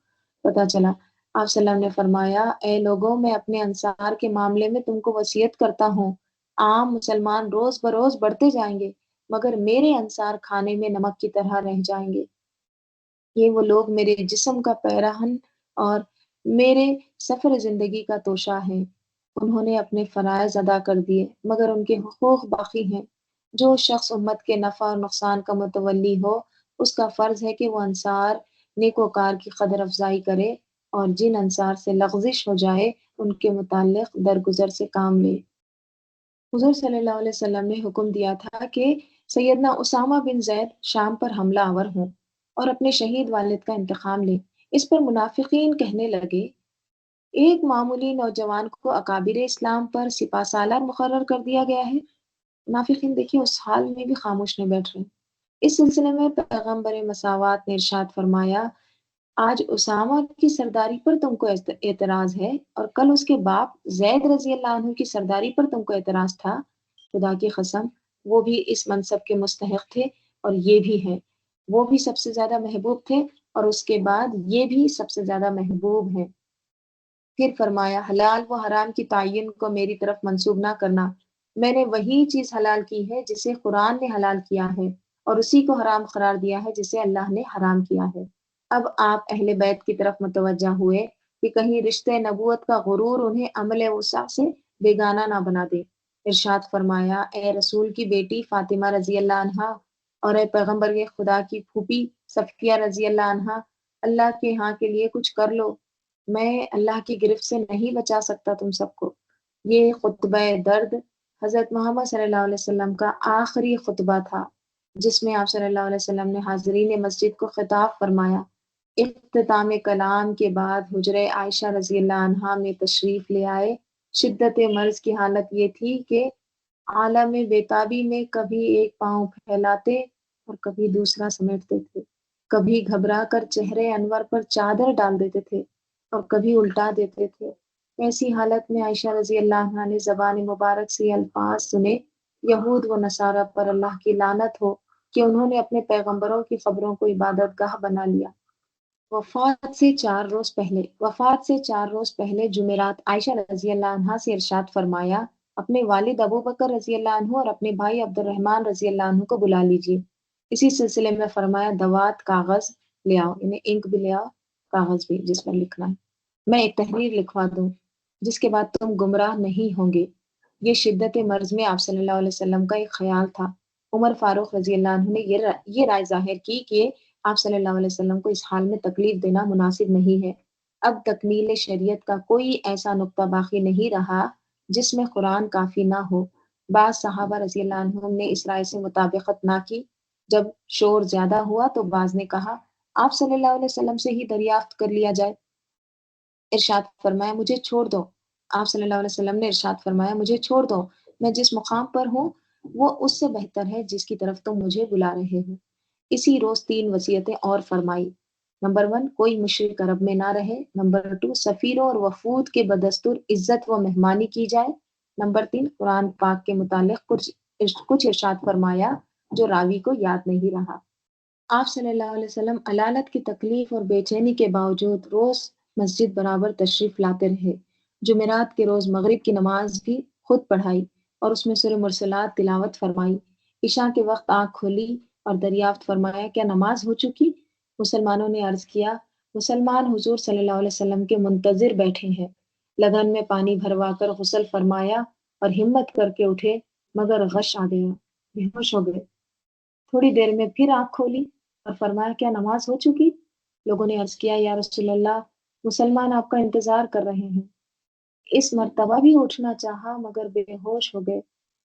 پتہ چلا۔ آپ صلی اللہ علیہ وسلم نے فرمایا، اے لوگوں، میں اپنے انصار کے معاملے میں تم کو وصیت کرتا ہوں۔ عام مسلمان روز بروز بڑھتے جائیں گے مگر میرے انصار کھانے میں نمک کی طرح رہ جائیں گے۔ یہ وہ لوگ میرے جسم کا پیراہن اور میرے سفر زندگی کا توشہ ہے۔ انہوں نے اپنے فرائض ادا کر دیے مگر ان کے حقوق باقی ہیں۔ جو شخص امت کے نفع اور نقصان کا متولی ہو اس کا فرض ہے کہ وہ انصار نیکوکار کی قدر افزائی کرے اور جن انصار سے لغزش ہو جائے ان کے متعلق درگزر سے کام لے۔ حضور صلی اللہ علیہ وسلم نے حکم دیا تھا کہ سیدنا اسامہ بن زید شام پر حملہ آور ہوں اور اپنے شہید والد کا انتقام لیں۔ اس پر منافقین کہنے لگے، ایک معمولی نوجوان کو اکابر اسلام پر سپہ سالار مقرر کر دیا گیا ہے۔ منافقین دیکھیے اس حال میں بھی خاموش نہیں بیٹھ رہے۔ اس سلسلے میں پیغمبر مساوات نے ارشاد فرمایا، آج اسامہ کی سرداری پر تم کو اعتراض ہے اور کل اس کے باپ زید رضی اللہ عنہ کی سرداری پر تم کو اعتراض تھا۔ خدا کی قسم وہ بھی اس منصب کے مستحق تھے اور یہ بھی ہے۔ وہ بھی سب سے زیادہ محبوب تھے اور اس کے بعد یہ بھی سب سے زیادہ محبوب ہیں۔ پھر فرمایا، حلال و حرام کی تعین کو میری طرف منسوب نہ کرنا۔ میں نے وہی چیز حلال کی ہے جسے قرآن نے حلال کیا ہے اور اسی کو حرام قرار دیا ہے جسے اللہ نے حرام کیا ہے۔ اب آپ اہل بیت کی طرف متوجہ ہوئے کہ کہیں رشتے نبوت کا غرور انہیں عمل وسع سے بیگانہ نہ بنا دے۔ ارشاد فرمایا، اے رسول کی بیٹی فاطمہ رضی اللہ عنہا اور اے پیغمبر کے خدا کی پھوپھی صفیہ رضی اللہ عنہا، اللہ کے ہاں کے لیے کچھ کر لو، میں اللہ کی گرفت سے نہیں بچا سکتا تم سب کو۔ یہ خطبہ درد حضرت محمد صلی اللہ علیہ وسلم کا آخری خطبہ تھا جس میں آپ صلی اللہ علیہ وسلم نے حاضرین مسجد کو خطاب فرمایا۔ اختتام کلام کے بعد حجرہ عائشہ رضی اللہ عنہا میں تشریف لے آئے۔ شدت مرض کی حالت یہ تھی کہ عالم بیتابی میں کبھی ایک پاؤں پھیلاتے اور کبھی دوسرا سمیٹتے تھے، کبھی گھبرا کر چہرے انور پر چادر ڈال دیتے تھے اور کبھی الٹا دیتے تھے۔ ایسی حالت میں عائشہ رضی اللہ عنہا نے زبان مبارک سے الفاظ سنے، یہود و نصارہ پر اللہ کی لعنت ہو کہ انہوں نے اپنے پیغمبروں کی قبروں کو عبادت گاہ بنا لیا۔ وفات سے 4 روز پہلے جمعرات عائشہ رضی اللہ عنہا سے ارشاد فرمایا، اپنے والد ابو بکر رضی اللہ عنہ اور اپنے بھائی عبد الرحمن رضی اللہ عنہ کو بلا لیجیے۔ اسی سلسلے میں فرمایا، دوات کاغذ لے آؤ، یعنی انک بھی لے آؤ، کاغذ بھی جس پر لکھنا ہے، میں ایک تحریر لکھوا دوں جس کے بعد تم گمراہ نہیں ہوں گے۔ یہ شدت مرض میں آپ صلی اللہ علیہ وسلم کا ایک خیال تھا۔ عمر فاروق رضی اللہ عنہ نے یہ رائے ظاہر کی کہ آپ صلی اللہ علیہ وسلم کو اس حال میں تکلیف دینا مناسب نہیں ہے۔ اب تکمیل شریعت کا کوئی ایسا نقطہ باقی نہیں رہا جس میں قرآن کافی نہ ہو۔ بعض صحابہ رضی اللہ عنہم نے اس رائے سے مطابقت نہ کی۔ جب شور زیادہ ہوا تو بعض نے کہا، آپ صلی اللہ علیہ وسلم سے ہی دریافت کر لیا جائے۔ ارشاد فرمایا، مجھے چھوڑ دو۔ آپ صلی اللہ علیہ وسلم نے ارشاد فرمایا، مجھے چھوڑ دو، میں جس مقام پر ہوں وہ اس سے بہتر ہے جس کی طرف تم مجھے بلا رہے ہو۔ اسی روز 3 وصیتیں اور فرمائی۔ نمبر 1، کوئی مشرک عرب میں نہ رہے۔ نمبر 2، سفیروں اور وفود کے بدستور عزت و مہمانی کی جائے۔ نمبر 3، قرآن پاک کے متعلق کچھ ارشاد فرمایا جو راوی کو یاد نہیں رہا۔ آپ صلی اللہ علیہ وسلم علالت کی تکلیف اور بے چینی کے باوجود روز مسجد برابر تشریف لاتے رہے۔ جمعرات کے روز مغرب کی نماز بھی خود پڑھائی اور اس میں سورہ مرسلات تلاوت فرمائی۔ عشاء کے وقت آنکھ کھولی اور دریافت فرمایا، کیا نماز ہو چکی؟ مسلمانوں نے عرض کیا، مسلمان حضور صلی اللہ علیہ وسلم کے منتظر بیٹھے ہیں۔ لگن میں پانی بھروا کر غسل فرمایا اور ہمت کر کے اٹھے مگر غش آ گیا، بے ہوش ہو گئے۔ تھوڑی دیر میں پھر آنکھ کھولی اور فرمایا کیا نماز ہو چکی؟ لوگوں نے عرض کیا یا رسول اللہ مسلمان آپ کا انتظار کر رہے ہیں۔ اس مرتبہ بھی اٹھنا چاہا مگر بے ہوش ہو گئے۔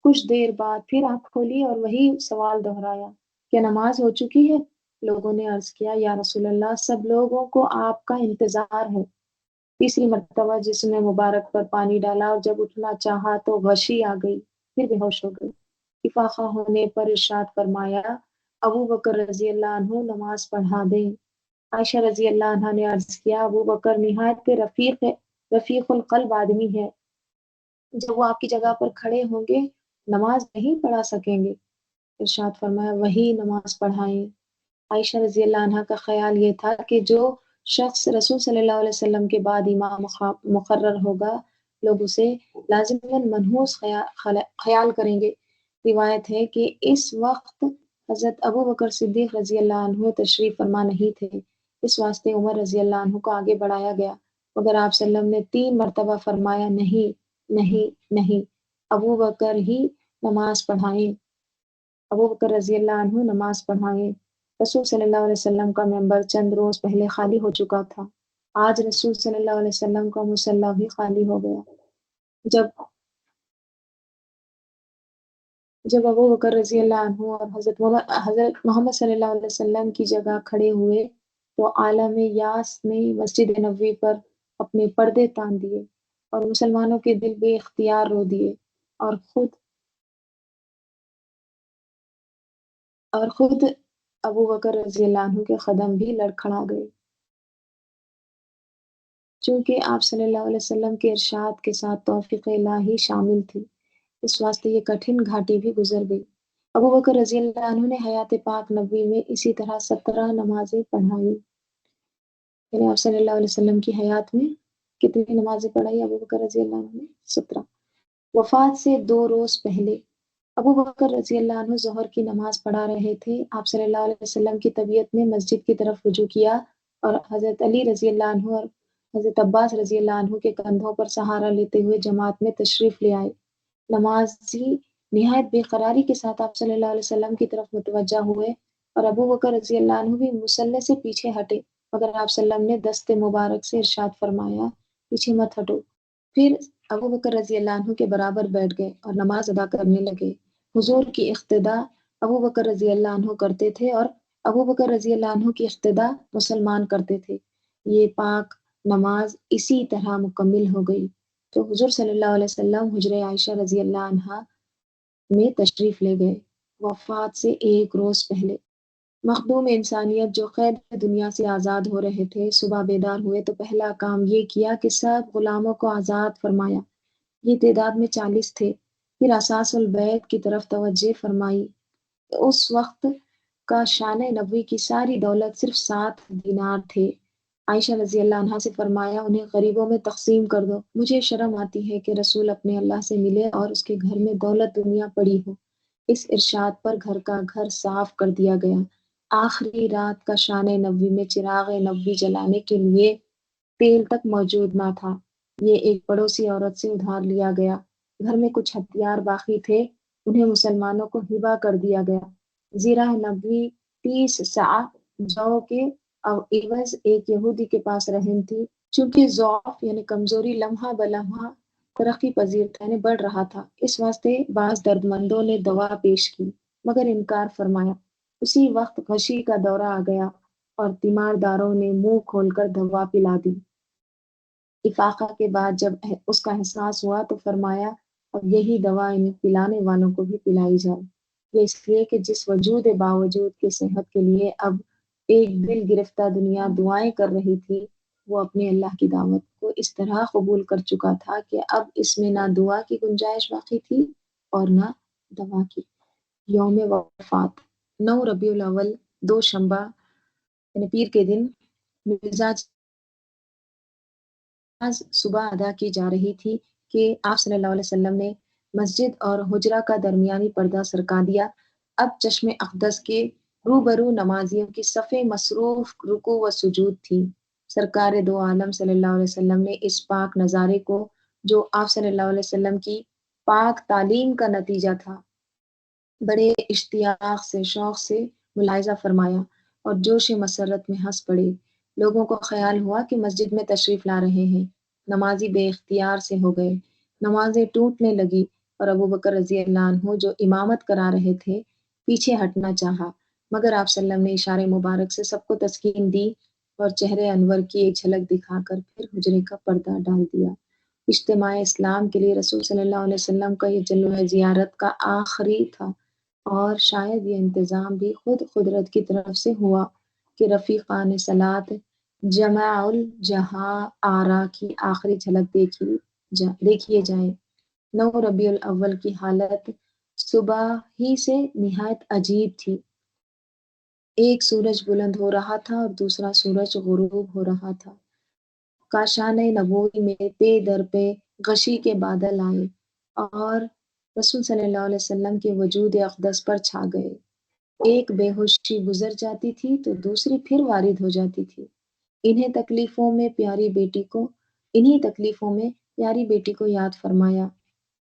کچھ دیر بعد پھر آنکھ کھولی اور وہی سوال دہرایا کیا نماز ہو چکی ہے؟ لوگوں نے عرض کیا یا رسول اللہ سب لوگوں کو آپ کا انتظار ہے۔ تیسری مرتبہ جسم مبارک پر پانی ڈالا اور جب اٹھنا چاہا تو غشی آ گئی، پھر بے ہوش ہو گئی۔ افاقہ ہونے پر ارشاد فرمایا ابو بکر رضی اللہ عنہ نماز پڑھا دیں۔ عائشہ رضی اللہ عنہ نے عرض کیا ابو بکر نہایت رفیق القلب آدمی ہے، جب وہ آپ کی جگہ پر کھڑے ہوں گے نماز نہیں پڑھا سکیں گے۔ ارشاد فرمایا وہی نماز پڑھائیں۔ عائشہ رضی اللہ عنہ کا خیال یہ تھا کہ جو شخص رسول صلی اللہ علیہ وسلم کے بعد امام مقرر ہوگا لوگ اسے لازماً منحوس خیال کریں گے۔ روایت ہے کہ اس وقت حضرت ابو بکر صدیق رضی اللہ عنہ تشریف فرما نہیں تھے، اس واسطے عمر رضی اللہ عنہ کو آگے بڑھایا گیا، مگر آپ صلی اللہ علیہ وسلم نے 3 مرتبہ فرمایا نہیں نہیں نہیں، ابو بکر ہی نماز پڑھائیں، ابو بکر رضی اللہ عنہ نماز پڑھائیں۔ رسول صلی اللہ علیہ وسلم کا منبر چند روز پہلے خالی ہو چکا تھا، آج رسول صلی اللہ علیہ وسلم کا مصلی بھی خالی ہو گیا۔ جب جب ابو بکر رضی اللہ عنہ اور حضرت محمد صلی اللہ علیہ وسلم کی جگہ کھڑے ہوئے تو عالم یاس نے مسجد نبوی پر اپنے پردے تان دیے اور مسلمانوں کے دل بے اختیار رو دیے اور خود ابو بکر رضی اللہ عنہ کے قدم بھی لڑکھڑا گئے۔ چونکہ آپ صلی اللہ علیہ وسلم کے ارشاد کے ساتھ توفیق الہی شامل تھی، اس واسطے یہ کٹھن گھاٹی بھی گزر گئی۔ ابو بکر رضی اللہ عنہ نے حیات پاک نبوی میں اسی طرح 17 نمازیں پڑھائی، یعنی آپ صلی اللہ علیہ وسلم کی حیات میں کتنی نمازیں پڑھائی ابو بکر رضی اللہ عنہ نے؟ 17۔ وفات سے 2 روز پہلے ابو بکر رضی اللہ عنہ ظہر کی نماز پڑھا رہے تھے، آپ صلی اللہ علیہ وسلم کی طبیعت نے مسجد کی طرف رجوع کیا اور حضرت علی رضی اللہ عنہ اور حضرت عباس رضی اللہ عنہ کے کندھوں پر سہارا لیتے ہوئے جماعت میں تشریف لے آئے۔ نمازی نہایت بے قراری کے ساتھ آپ صلی اللہ علیہ وسلم کی طرف متوجہ ہوئے اور ابو بکر رضی اللہ عنہ بھی مصلی سے پیچھے ہٹے، مگر آپ صلی اللہ علیہ وسلم نے دست مبارک سے ارشاد فرمایا پیچھے مت ہٹو۔ پھر ابو بکر رضی اللہ عنہ کے برابر بیٹھ گئے اور نماز ادا کرنے لگے۔ حضور کی اقتدا ابو بکر رضی اللہ عنہ کرتے تھے اور ابو بکر رضی اللہ عنہ کی اقتدا مسلمان کرتے تھے۔ یہ پاک نماز اسی طرح مکمل ہو گئی تو حضور صلی اللہ علیہ وسلم حجرہ عائشہ رضی اللہ عنہا میں تشریف لے گئے۔ وفات سے 1 روز پہلے مخدوم انسانیت جو قید دنیا سے آزاد ہو رہے تھے صبح بیدار ہوئے تو پہلا کام یہ کیا کہ سب غلاموں کو آزاد فرمایا، یہ تعداد میں 40 تھے۔ پھر اساس البیت کی طرف توجہ فرمائی۔ اس وقت کا شان نبوی کی ساری دولت صرف 7 دینار تھے۔ عائشہ رضی اللہ عنہا سے فرمایا انہیں غریبوں میں تقسیم کر دو، مجھے شرم آتی ہے کہ رسول اپنے اللہ سے ملے اور اس کے گھر میں دولت دنیا پڑی ہو۔ اس ارشاد پر گھر کا گھر صاف کر دیا گیا۔ آخری رات کا شان نبوی میں چراغ نبوی جلانے کے لیے تیل تک موجود نہ تھا، یہ ایک پڑوسی عورت سے ادھار لیا گیا۔ گھر میں کچھ ہتھیار باقی تھے، انہیں مسلمانوں کو ہبہ کر دیا گیا۔ زیرہ نبوی 30 صاع جو کے عوض ایک یہودی کے پاس رہن تھی، چونکہ ضعف یعنی کمزوری لمحہ بلمحہ ترقی پذیر تھا، یعنی بڑھ رہا تھا، اس واسطے بعض دردمندوں نے دوا پیش کی مگر انکار فرمایا۔ اسی وقت غشی کا دورہ آ گیا اور تیمارداروں نے منہ کھول کر دوا پلا دی۔ افاقہ کے بعد جب اس کا احساس ہوا تو فرمایا اب یہی دوا انہیں پلانے والوں کو بھی پلائی جائے، یہ اس لیے کہ جس وجود باوجود کے صحت کے لیے اب ایک دل گرفتہ دنیا دعائیں کر رہی تھی، وہ اپنے اللہ کی دعوت کو اس طرح قبول کر چکا تھا کہ اب اس میں نہ دعا کی گنجائش باقی تھی اور نہ دوا کی۔ یوم وفات 9 ربیع الاول 2 شنبہ یعنی پیر کے دن مزاج صبح ادا کی جا رہی تھی کہ آپ صلی اللہ علیہ وسلم نے مسجد اور حجرہ کا درمیانی پردہ سرکا دیا۔ اب چشم اقدس کے روبرو نمازیوں کی صفیں مصروف رکوع و سجود تھی۔ سرکار دو عالم صلی اللہ علیہ وسلم نے اس پاک نظارے کو جو آپ صلی اللہ علیہ وسلم کی پاک تعلیم کا نتیجہ تھا بڑے اشتیاق سے شوق سے ملاحظہ فرمایا اور جوش مسرت میں ہنس پڑے۔ لوگوں کو خیال ہوا کہ مسجد میں تشریف لا رہے ہیں۔ نمازی بے اختیار سے ہو گئے، نمازیں ٹوٹنے لگی اور ابوبکر رضی اللہ عنہ جو امامت کرا رہے تھے پیچھے ہٹنا چاہا، مگر آپ صلی اللہ علیہ وسلم نے اشارے مبارک سے سب کو تسکین دی اور چہرے انور کی ایک جھلک دکھا کر پھر حجرے کا پردہ ڈال دیا۔ اجتماع اسلام کے لیے رسول صلی اللہ علیہ وسلم کا یہ جلوہ زیارت کا آخری تھا، اور شاید یہ انتظام بھی خود قدرت کی طرف سے ہوا کہ رفیقان صلات جمع الجہاں آرا کی آخری جھلک دیکھیے جائیں۔ 9 ربیع الاول کی حالت صبح ہی سے نہایت عجیب تھی۔ ایک سورج بلند ہو رہا تھا اور دوسرا سورج غروب ہو رہا تھا۔ کاشانِ نبوی میں پے در پہ غشی کے بادل آئے اور رسول صلی اللہ علیہ وسلم کے وجود اقدس پر چھا گئے۔ ایک بے ہوشی گزر جاتی تھی تو دوسری پھر وارد ہو جاتی تھی۔ انہیں تکلیفوں میں پیاری بیٹی کو یاد فرمایا۔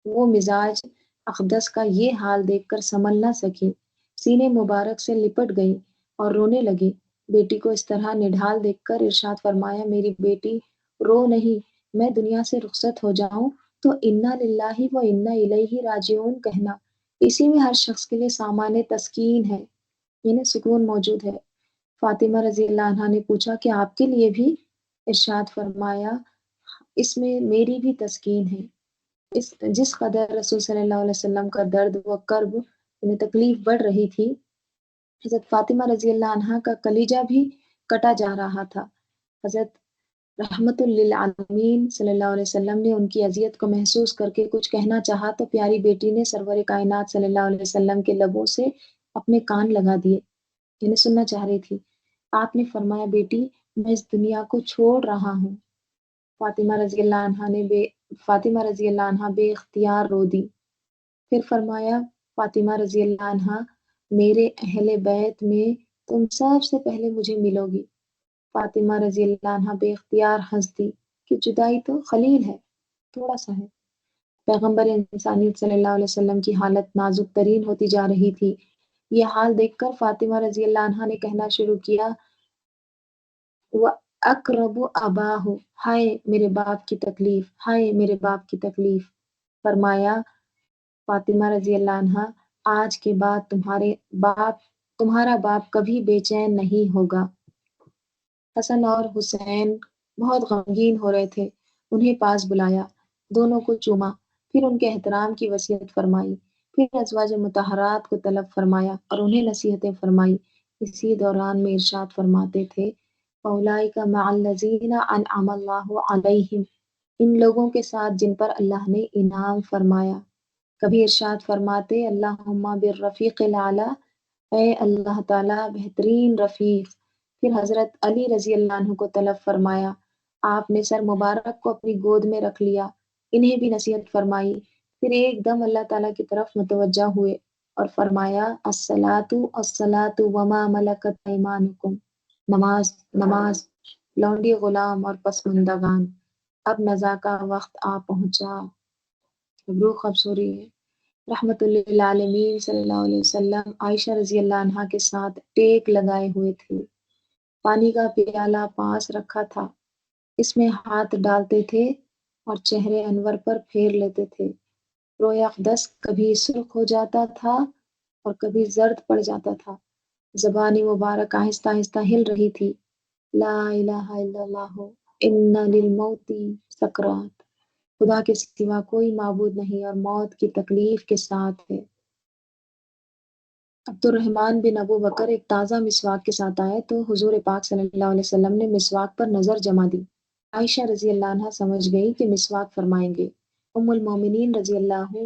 وہ مزاج اقدس کا یہ حال دیکھ کر سنبھل نہ سکی، سینے مبارک سے لپٹ گئی اور رونے لگی۔ بیٹی کو اس طرح نڈھال دیکھ کر ارشاد فرمایا، میری بیٹی رو نہیں، میں دنیا سے رخصت ہو جاؤں تو انا للہ و انا الیہ راجعون کہنا، اسی میں ہر شخص کے لیے سامان تسکین ہے، یعنی سکون موجود ہے۔ فاطمہ رضی اللہ عنہا نے پوچھا کہ آپ کے لیے بھی؟ ارشاد فرمایا، اس میں میری بھی تسکین ہے۔ جس قدر رسول صلی اللہ علیہ وسلم کا درد و کرب یعنی تکلیف بڑھ رہی تھی، حضرت فاطمہ رضی اللہ عنہا کا کلیجہ بھی کٹا جا رہا تھا۔ حضرت رحمت للعالمین صلی اللہ علیہ وسلم نے ان کی اذیت کو محسوس کر کے کچھ کہنا چاہا تو پیاری بیٹی نے سرور کائنات صلی اللہ علیہ وسلم کے لبوں سے اپنے کان لگا دیے، یعنی سننا چاہ رہی تھی۔ آپ نے فرمایا، بیٹی میں اس دنیا کو چھوڑ رہا ہوں۔ فاطمہ رضی اللہ عنہا بے اختیار رو دی۔ پھر فرمایا، فاطمہ رضی اللہ عنہا، میرے اہل بیت میں تم سب سے پہلے مجھے ملو گی۔ فاطمہ رضی اللہ عنہا بے اختیار ہنس دی کہ جدائی تو خلیل ہے، تھوڑا سا ہے۔ پیغمبر انسانیت صلی اللہ علیہ وسلم کی حالت نازک ترین ہوتی جا رہی تھی۔ یہ حال دیکھ کر فاطمہ رضی اللہ عنہا نے کہنا شروع کیا، وَأَقْرَبُ أَبَاهُ، ہائے میرے باپ کی تکلیف، ہائے میرے باپ کی تکلیف۔ فرمایا، فاطمہ رضی اللہ عنہا، آج کے بعد تمہارا باپ کبھی بے چین نہیں ہوگا۔ حسن اور حسین بہت غمگین ہو رہے تھے، انہیں پاس بلایا، دونوں کو چوما، پھر ان کے احترام کی وصیت فرمائی، پھر ازواج مطہرات کو طلب فرمایا اور انہیں نصیحتیں فرمائی۔ اسی دوران میں ارشاد فرماتے تھے، فَأُولَٰئِکَ مَعَ الَّذِینَ أَنْعَمَ اللَّهُ عَلَیْہِمْ، ان لوگوں کے ساتھ جن پر اللہ نے انعام فرمایا۔ کبھی ارشاد فرماتے، اللہم بالرفیق الاعلیٰ، اے اللہ تعالیٰ بہترین رفیق۔ پھر حضرت علی رضی اللہ عنہ کو طلب فرمایا، آپ نے سر مبارک کو اپنی گود میں رکھ لیا، انہیں بھی نصیحت فرمائی، پھر ایک دم اللہ تعالیٰ کی طرف متوجہ ہوئے اور فرمایا، الصلاۃ الصلاۃ وما ملکت ایمانکم، نماز نماز، لونڈی غلام اور پسماندگان، اب نزا کا وقت آ پہنچا۔ روح اب سو رہی ہے۔ رحمت للعالمین صلی اللہ علیہ وسلم عائشہ رضی اللہ عنہا کے ساتھ ٹیک لگائے ہوئے تھے، پانی کا پیالہ پاس رکھا تھا، اس میں ہاتھ ڈالتے تھے اور چہرے انور پر پھیر لیتے تھے۔ روئے اقدس کبھی سرخ ہو جاتا تھا اور کبھی زرد پڑ جاتا تھا، زبان مبارک آہستہ آہستہ ہل رہی تھی، لا الہ الا اللہ ان للموت سکرات، خدا کے سوا کوئی معبود نہیں اور موت کی تکلیف کے ساتھ ہے۔ عبد الرحمن بن ابو بکر ایک تازہ مسواک کے ساتھ آئے تو حضور پاک صلی اللہ علیہ وسلم نے مسواک پر نظر جما دی۔ عائشہ رضی اللہ عنہا سمجھ گئی کہ مسواک فرمائیں گے۔ ام المومنین رضی اللہ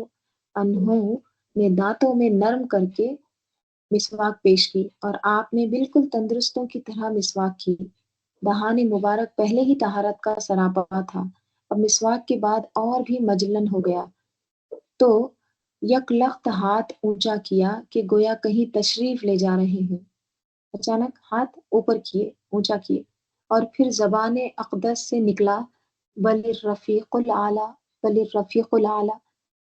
عنہ نے دانتوں میں نرم کر کے مسواک پیش کی اور آپ نے بالکل تندرستوں کی طرح مسواک کی۔ دہان مبارک پہلے ہی طہارت کا سراپا تھا، اب مسواک کے بعد اور بھی مجلن ہو گیا تو یک لخت ہاتھ اونچا کیا کہ گویا کہیں تشریف لے جا رہے ہیں۔ اچانک ہاتھ اوپر کیے، اونچا کیے اور پھر زبان اقدس سے نکلا، بل الرفیق الاعلیٰ، بل الرفیق الاعلیٰ۔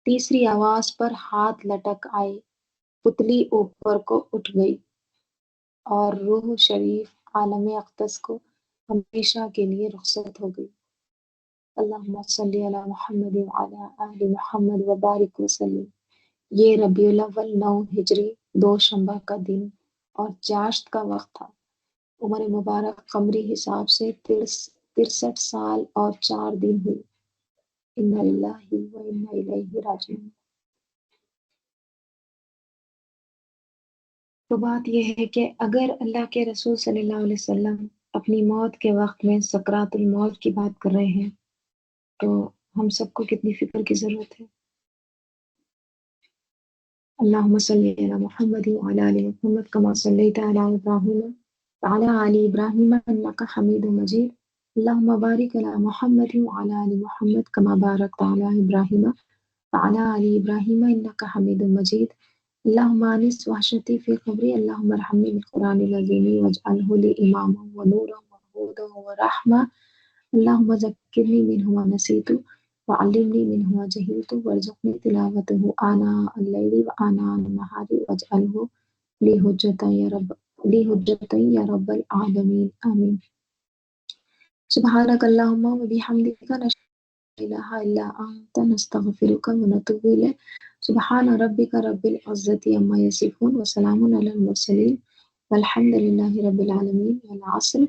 تیسری آواز پر ہاتھ لٹک آئے، پتلی اوپر کو اٹھ گئی اور روح شریف عالم اقدس کو ہمیشہ کے لیے رخصت ہو گئی۔ اللہم صلی علی محمد وعلی آل محمد وبارک وسلم۔ یہ ربیع الاول 9 ہجری دوشنبہ کا دن اور چاشت کا وقت تھا۔ عمر مبارک قمری حساب سے 63 سال اور 4 دن ہوئی۔ انا للہ و انا الیہ راجعون۔ تو بات یہ ہے کہ اگر اللہ کے رسول صلی اللہ علیہ وسلم اپنی موت کے وقت میں سکرات الموت کی بات کر رہے ہیں تو ہم سب کو کتنی فکر کی ضرورت ہے۔ اللہم صلی علی محمد وعلی آل محمد کما صلیت علی ابراہیم وعلی آل ابراہیم انک حمید مجید۔ اللہم بارک علی محمد وعلی آل محمد کما بارکت علی ابراہیم وعلی آل ابراہیم انک حمید مجید۔ اللہم آنس وحشتی فی قبری، اللہم ارحمنی بالقرآن العظیم واجعلہ لی اماما ونورا وہدی ورحمہ۔ اللہم ذکرنی منہ ما نسیت وعلمنی منہ ما جہلت وارزقنی تلاوتہ آناء اللیل وآناء النہار واجعلہ لی حجۃ یا رب العالمین آمین۔ سبحانک اللہم وبحمدک نشہد ان لا الہ الا انت نستغفرک ونتوب الیک۔ سبحان ربک رب العزۃ عما یصفون وسلام علی المرسلین والحمد للہ رب العالمین۔ والعصر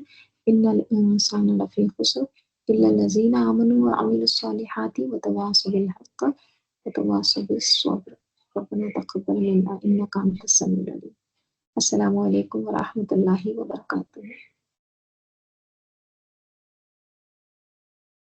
ان الانسان لفی خسر الا الذین آمنوا وعملوا الصالحات وتواصوا بالحق وتواصوا بالصبر ربنا تقبل منا انک انت السمیع العلیم۔ السلام علیکم ورحمۃ اللہ وبرکاتہ۔